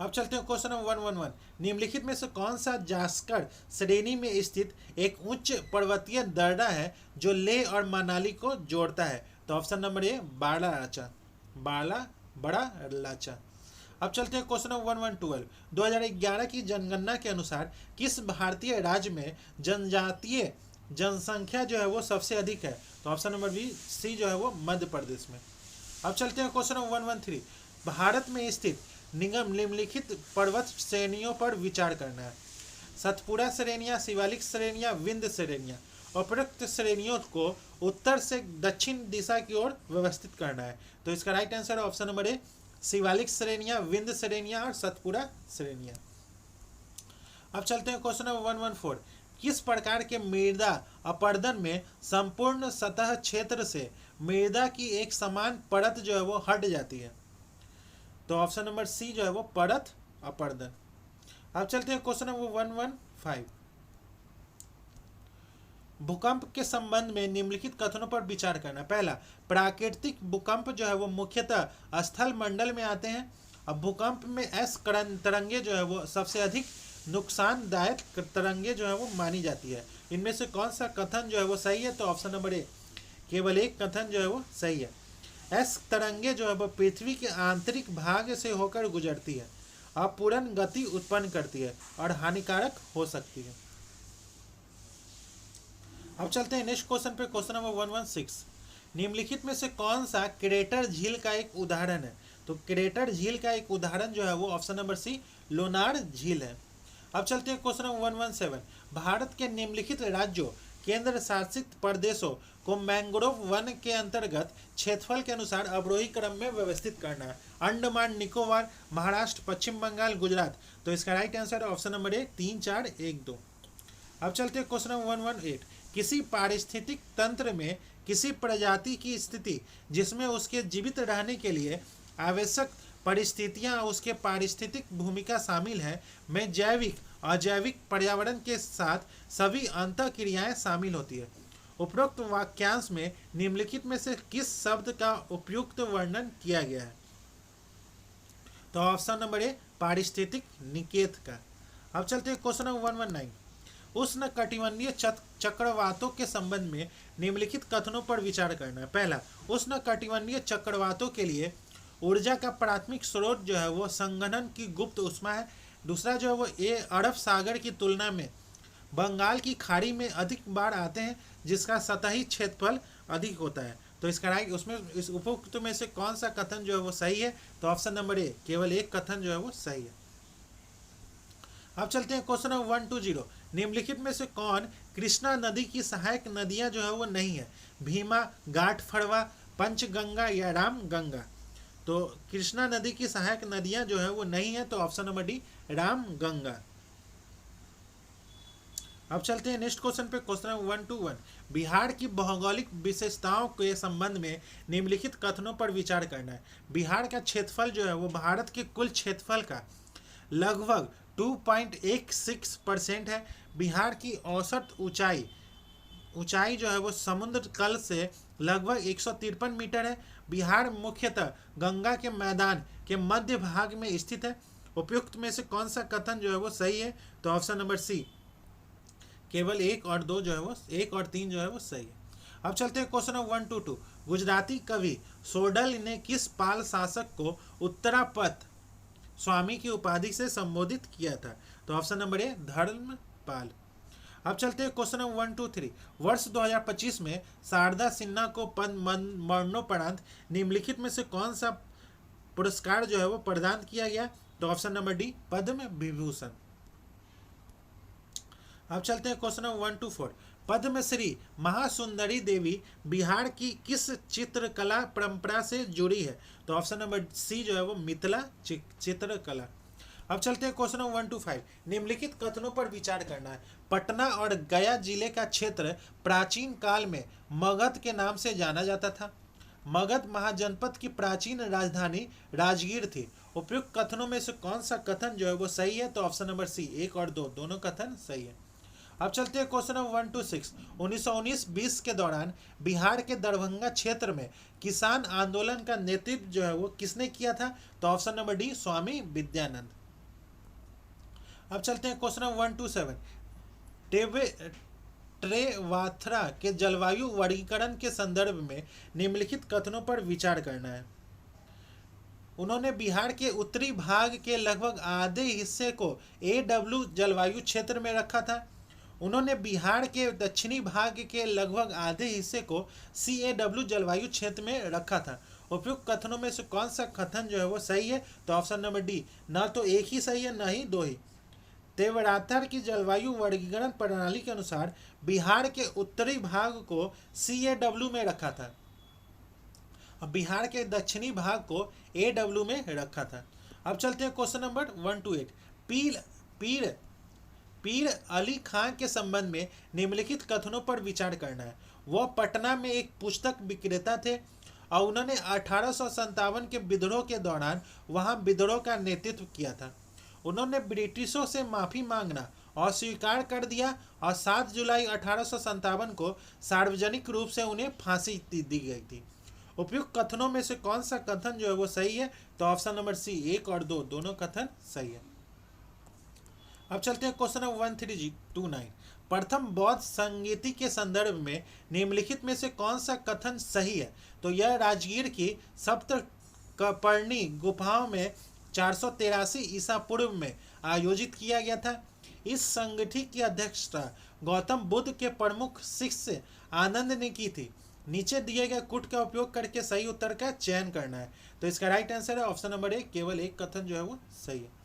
अब चलते हैं क्वेश्चन नंबर 111। निम्नलिखित में से कौन सा जास्कर श्रेणी में स्थित एक उच्च पर्वतीय दर्रा है जो लेह और मनाली को जोड़ता है? तो ऑप्शन नंबर ए, बड़ा लाचा। अब चलते हैं क्वेश्चन नंबर 112। 2011 की जनगणना के अनुसार किस भारतीय राज्य में जनजातीय जनसंख्या जो है वो सबसे अधिक है? तो ऑप्शन नंबर बी, सी जो है वो मध्य प्रदेश में। अब चलते हैं क्वेश्चन नंबर 113। भारत में स्थित निम्नलिखित पर्वत श्रेणियों पर विचार करना है। सतपुड़ा श्रेणियां, शिवालिक श्रेणियां, विंध्य श्रेणियां। उपरोक्त श्रेणियों को उत्तर से दक्षिण दिशा की ओर व्यवस्थित करना है। तो इसका राइट आंसर है ऑप्शन नंबर ए, शिवालिक श्रेणियां, विंध्य श्रेणियां और सतपुड़ा श्रेणियां। अब चलते हैं क्वेश्चन नंबर 114। किस प्रकार के मृदा अपरदन में संपूर्ण सतह क्षेत्र से मृदा की एक समान परत जो है वो हट जाती है? तो ऑप्शन नंबर सी जो है वो परत अपरदन। अब चलते हैं क्वेश्चन नंबर 115। भूकंप के संबंध में निम्नलिखित कथनों पर विचार करना। पहला, प्राकृतिक भूकंप जो है वो मुख्यतः स्थल मंडल में आते हैं। अब भूकंप में एस तरंगे जो है वो सबसे अधिक नुकसानदायक तरंगे जो है वो मानी जाती है। इनमें से कौन सा कथन जो है वो सही है? तो ऑप्शन नंबर ए, केवल एक कथन जो है वो सही है। एस तरंगे जो है वो पृथ्वी के आंतरिक भाग से होकर गुजरती है, अपूर्ण गति उत्पन्न करती है और हानिकारक हो सकती है। अब चलते हैं नेक्स्ट क्वेश्चन पे, क्वेश्चन नंबर 116। निम्नलिखित में से कौन सा क्रेटर झील का एक उदाहरण है? तो क्रेटर झील का एक उदाहरण जो है वो ऑप्शन नंबर सी, लोनार झील है। अब चलते हैं क्वेश्चन नंबर 117। भारत के निम्नलिखित राज्यों, केंद्र शासित प्रदेशों को मैंग्रोव वन के अंतर्गत क्षेत्रफल के अनुसार अवरोही क्रम में व्यवस्थित करना है। अंडमान निकोबार, महाराष्ट्र, पश्चिम बंगाल, गुजरात। तो इसका राइट आंसर है ऑप्शन नंबर ए, 3, 4, 1, 2। अब चलते हैं क्वेश्चन नंबर 118। किसी पारिस्थितिक तंत्र में किसी प्रजाति की स्थिति जिसमें उसके जीवित रहने के लिए आवश्यक परिस्थितियां उसके पारिस्थितिक भूमिका शामिल है में जैविक अजैविक पर्यावरण के साथ सभी अंतःक्रियाएं शामिल होती है। उपरोक्त वाक्यांश में निम्नलिखित में से किस शब्द का उपयुक्त वर्णन किया गया है? तो ऑप्शन नंबर ए पारिस्थितिक निकेत का। अब चलते हैं क्वेश्चन नंबर 119। उष्ण कटिबंधीय चक्रवातों के संबंध में निम्नलिखित कथनों पर विचार करना है। पहला, उष्ण कटिबंधीय चक्रवातों के लिए ऊर्जा का प्राथमिक स्रोत जो है वो संघनन की गुप्त ऊष्मा है। दूसरा जो है वो ये अरब सागर की तुलना में बंगाल की खाड़ी में अधिक बार आते हैं, जिसका सतही क्षेत्रफल अधिक होता है। तो इसका राइट उसमें इस उपयुक्त में से कौन सा कथन जो है वो सही है? तो ऑप्शन नंबर ए, केवल एक कथन जो है वो सही है। अब चलते हैं क्वेश्चन नंबर 120। निम्नलिखित में से कौन कृष्णा नदी की सहायक नदियां जो है वो नहीं है? भीमा, घाट फड़वा, पंचगंगा या राम गंगा। तो कृष्णा नदी की सहायक नदियां जो है वो नहीं है, तो option number D Ram Ganga. अब चलते हैं नेक्स्ट क्वेश्चन पे, क्वेश्चन नंबर 121। बिहार की भौगोलिक विशेषताओं के संबंध में निम्नलिखित कथनों पर विचार करना है। बिहार का क्षेत्रफल जो है वो भारत के कुल क्षेत्रफल का लगभग 2.16% है। बिहार की औसत ऊंचाई जो है वो समुद्र तल से लगभग 153 मीटर है। बिहार मुख्यतः गंगा के मैदान के मध्य भाग में स्थित है। उपयुक्त में से कौन सा कथन जो है वो सही है? तो ऑप्शन नंबर सी, केवल 1 और 2 जो है वो 1 और 3 जो है वो सही है। अब चलते हैं क्वेश्चन नंबर 122। गुजराती कवि सोडल ने किस पाल शासक को उत्तरापथ स्वामी की उपाधि से संबोधित किया था? तो ऑप्शन नंबर ए धर्मपाल। अब चलते हैं क्वेश्चन नंबर 123। वर्ष 2025 में शारदा सिन्हा को मरणोपरांत निम्नलिखित में से कौन सा पुरस्कार जो है वो प्रदान किया गया? तो option number D Padma Vibhushan. अब चलते हैं क्वेश्चन नंबर 124। पद्मश्री महासुंदरी देवी बिहार की किस चित्रकला परंपरा से जुड़ी है? तो ऑप्शन नंबर सी जो है वो मिथिला चित्रकला। अब चलते हैं क्वेश्चन नंबर 125। निम्नलिखित कथनों पर विचार करना है। पटना और गया जिले का क्षेत्र प्राचीन काल में मगध के नाम से जाना जाता था। मगध महाजनपद की प्राचीन राजधानी राजगीर थी। उपयुक्त कथनों में से कौन सा कथन जो है वो सही है? तो ऑप्शन नंबर सी, 1 और 2 दोनों कथन सही है। अब चलते हैं क्वेश्चन नंबर 126। 1919-20 के दौरान बिहार के दरभंगा क्षेत्र में किसान आंदोलन का नेतृत्व जो है वो किसने किया था? तो ऑप्शन नंबर डी स्वामी विद्यानंद। अब चलते हैं क्वेश्चन नंबर 127। ट्रेवाथरा के जलवायु वर्गीकरण के संदर्भ में निम्नलिखित कथनों पर विचार करना है। उन्होंने बिहार के उत्तरी भाग के लगभग आधे हिस्से को AW जलवायु क्षेत्र में रखा था। उन्होंने बिहार के दक्षिणी भाग के लगभग आधे हिस्से को CAW जलवायु क्षेत्र में रखा था। उपयुक्त कथनों में से कौन सा कथन जो है वो सही है? तो ऑप्शन नंबर डी, न तो एक ही सही है न ही दो ही। तेवराथर की जलवायु वर्गीकरण प्रणाली के अनुसार बिहार के उत्तरी भाग को CAW में रखा था और बिहार के दक्षिणी भाग को AW में रखा था। अब चलते हैं क्वेश्चन नंबर 128। पीर अली खां के संबंध में निम्नलिखित कथनों पर विचार करना है। वह पटना में एक पुस्तक विक्रेता थे और उन्होंने 1857 के विद्रोह के दौरान वहां विद्रोह का नेतृत्व किया था। उन्होंने ब्रिटिशों से माफी मांगना अस्वीकार कर दिया और 7 जुलाई 1857 को सार्वजनिक रूप से उन्हें फांसी दी गई थी। उपयुक्त कथनों में से कौन सा कथन जो है वो सही है? तो ऑप्शन नंबर सी, 1 और 2 दोनों कथन सही है। अब चलते हैं क्वेश्चन नंबर 1329। प्रथम बौद्ध संगीति के संदर्भ में निम्नलिखित में से कौन सा कथन सही है? तो यह राजगीर की सप्तपर्णी गुफाओं में 483 ईसा पूर्व में आयोजित किया गया था। इस संगठन की अध्यक्षता गौतम बुद्ध के प्रमुख शिष्य आनंद ने की थी। नीचे दिए गए कूट का उपयोग करके सही उत्तर का चयन करना है। तो इसका राइट आंसर है ऑप्शन नंबर ए, केवल एक कथन जो है वो सही है।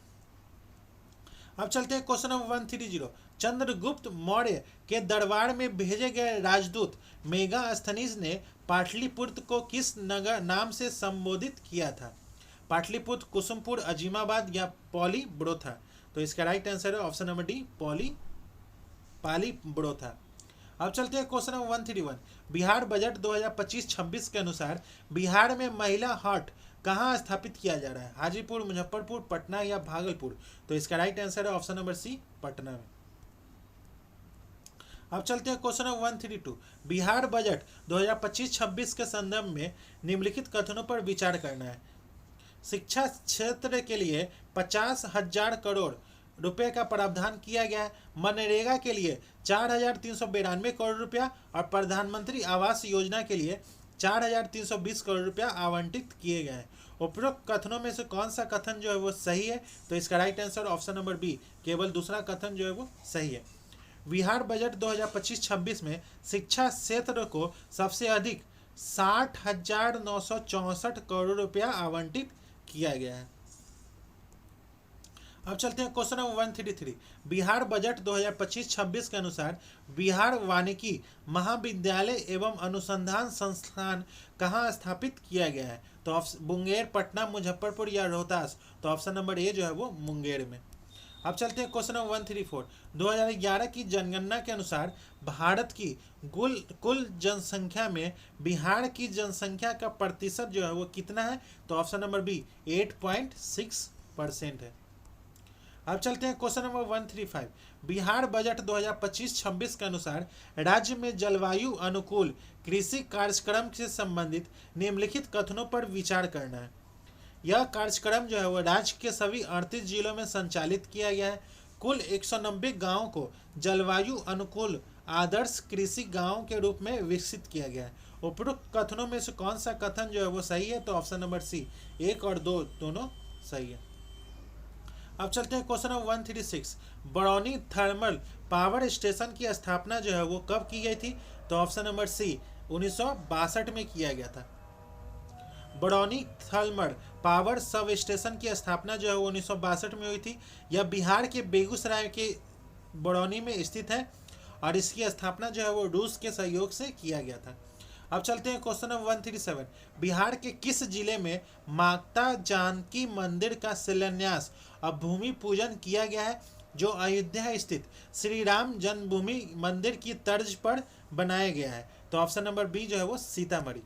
अब चलते हैं क्वेश्चन नंबर 130। चंद्रगुप्त मौर्य के दरबार में भेजे गए राजदूत मेगास्थनीज ने पाटलिपुत्र को किस नगर नाम से संबोधित किया था? पाटलिपुत्र, कुसुमपुर, अजीमाबाद या पालीब्रोथा। तो इसका राइट आंसर है ऑप्शन नंबर डी, पालीब्रोथा। अब चलते हैं क्वेश्चन नंबर 131। बिहार बजट 2025-26 के अनुसार बिहार में महिला हॉट कहाँ स्थापित किया जा रहा है? हाजीपुर, मुजफ्फरपुर, पटना या भागलपुर? तो इसका राइट आंसर है ऑप्शन नंबर सी, पटना में। अब चलते हैं क्वेश्चन नंबर 132। बिहार बजट 2025-26 के संदर्भ में निम्नलिखित कथनों पर विचार करना है। शिक्षा क्षेत्र के लिए 50,000 करोड़ रुपए का प्रावधान किया गया है। मनरेगा के लिए 4,392 करोड़ रुपया और प्रधानमंत्री आवास योजना के लिए 4,320 करोड़ रुपया आवंटित किए गए हैं। उपरोक्त कथनों में से कौन सा कथन जो है वो सही है? तो इसका right answer option number B, केवल दूसरा कथन जो है वो सही है। बिहार बजट 2025-26 में शिक्षा क्षेत्र को सबसे अधिक 60,964 करोड़ रुपया आवंटित किया गया है। अब चलते हैं क्वेश्चन नंबर 133। बिहार बजट 2025-26 के अनुसार बिहार वानिकी महाविद्यालय एवं अनुसंधान संस्थान कहाँ स्थापित किया गया है? तो मुंगेर, पटना, मुजफ्फरपुर या रोहतास? तो ऑप्शन नंबर ए जो है वो मुंगेर में। अब चलते हैं क्वेश्चन नंबर 134। 2011 की जनगणना के अनुसार भारत की कुल जनसंख्या में बिहार की जनसंख्या का प्रतिशत जो है वो कितना है? तो ऑप्शन नंबर बी 8.6% है। अब चलते हैं क्वेश्चन नंबर 135। बिहार बजट 2025-26 के अनुसार राज्य में जलवायु अनुकूल कृषि कार्यक्रम से संबंधित निम्नलिखित कथनों पर विचार करना है। यह कार्यक्रम जो है वो राज्य के सभी 38 जिलों में संचालित किया गया है। कुल 190 गाँव को जलवायु अनुकूल आदर्श कृषि गाँव के रूप में विकसित किया गया है। उपरोक्त कथनों में से कौन सा कथन जो है वो सही है? तो ऑप्शन नंबर सी, 1 और 2 दोनों सही है। अब चलते हैं question number 136। Barauni thermal power station की स्थापना जो है वो कब की गई थी? तो ऑप्शन नंबर सी, 1962 में किया गया था। Barauni thermal power sub station की स्थापना जो है वो 1962 में हुई थी। यह बिहार के बेगूसराय के बरौनी में स्थित है और इसकी स्थापना जो है वो रूस के सहयोग से किया गया था। अब चलते हैं क्वेश्चन नंबर 137। बिहार के किस जिले में माता जानकी मंदिर का शिलान्यास और भूमि पूजन किया गया है, जो अयोध्या स्थित श्री राम जन्मभूमि मंदिर की तर्ज पर बनाया गया है? तो ऑप्शन नंबर बी जो है वो सीतामढ़ी।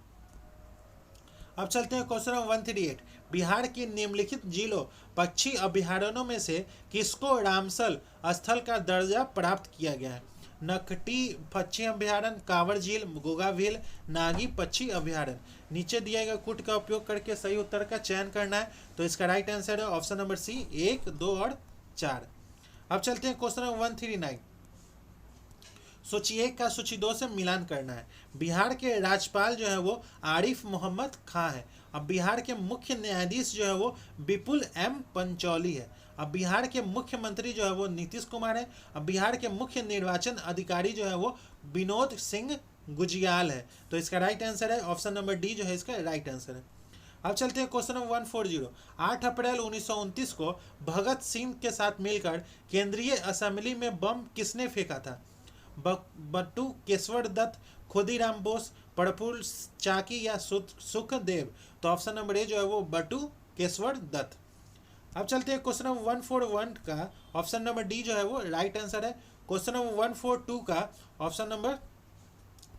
अब चलते हैं क्वेश्चन नंबर 138। बिहार के निम्नलिखित जिलों पक्षी अभ्यारण्यों में से किसको रामसल स्थल का दर्जा प्राप्त किया गया है? नकटी पक्षी अभ्यारण्य, कांवर झील, गोगा झील, नागी पक्षी अभ्यारण्य? नीचे दिए गए कूट का उपयोग करके सही उत्तर का चयन करना है। तो इसका राइट आंसर है ऑप्शन नंबर सी, 1, 2 और 4। अब चलते हैं क्वेश्चन नंबर 139। सूची 1 का सूची 2 से मिलान करना है। बिहार के राज्यपाल जो है वो आरिफ मोहम्मद खां है। अब बिहार के मुख्य न्यायाधीश जो है वो विपुल एम पंचौली है। अब बिहार के मुख्यमंत्री जो है वो नीतीश कुमार है। अब बिहार के मुख्य निर्वाचन अधिकारी जो है वो विनोद सिंह गुजियाल है। तो इसका राइट आंसर है ऑप्शन नंबर डी जो है इसका राइट आंसर है। अब चलते हैं क्वेश्चन नंबर 140। 8 अप्रैल 1929 को भगत सिंह के साथ मिलकर केंद्रीय असेंबली में बम किसने फेंका था? बट्टू केशवर दत्त, खुदीराम बोस, प्रफुल्ल चाकी या सुखदेव? तो ऑप्शन नंबर ए जो है वो बट्टू केशवर दत्त। अब चलते हैं क्वेश्चन नंबर 141 का ऑप्शन नंबर डी जो है वो राइट आंसर है। क्वेश्चन नंबर 142 का ऑप्शन नंबर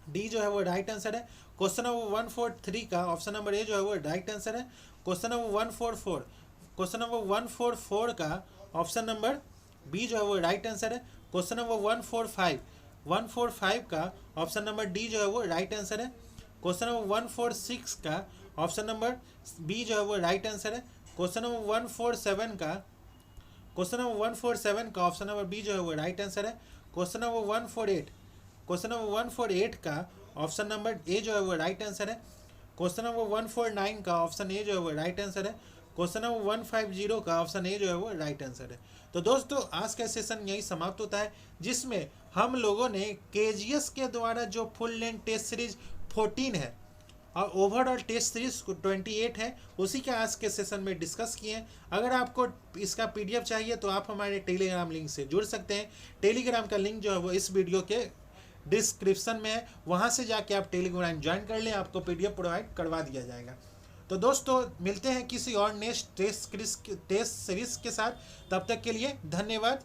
डी जो है वो राइट आंसर है। क्वेश्चन नंबर 143 का ऑप्शन नंबर ए जो है वो राइट आंसर है। क्वेश्चन नंबर 144 का ऑप्शन नंबर बी जो है वो राइट आंसर है। क्वेश्चन नंबर 145 का ऑप्शन नंबर डी जो है वो राइट आंसर है। क्वेश्चन नंबर 146 का ऑप्शन नंबर बी जो है वो राइट आंसर है। क्वेश्चन नंबर 147 का ऑप्शन नंबर बी जो है वो राइट आंसर है। क्वेश्चन नंबर 148 का ऑप्शन नंबर ए जो है वो राइट आंसर है। क्वेश्चन नंबर 149 का ऑप्शन ए जो है वो राइट आंसर है। क्वेश्चन नंबर 150 का ऑप्शन ए जो है वो राइट आंसर है। तो दोस्तों आज का सेशन यही समाप्त होता है, जिसमें हम लोगों ने केजीएस के द्वारा जो फुल लेंथ टेस्ट सीरीज 14 है और ओवरऑल टेस्ट सीरीज 28 है, उसी के आज के सेशन में डिस्कस किए हैं। अगर आपको इसका पीडीएफ चाहिए तो आप हमारे टेलीग्राम लिंक से जुड़ सकते हैं। टेलीग्राम का लिंक जो है वो इस वीडियो के डिस्क्रिप्शन में है, वहाँ से जाके आप टेलीग्राम ज्वाइन कर लें, आपको पीडीएफ प्रोवाइड करवा दिया जाएगा। तो दोस्तों मिलते हैं किसी और नेक्स्ट टेस्ट सीरीज के साथ, तब तक के लिए धन्यवाद।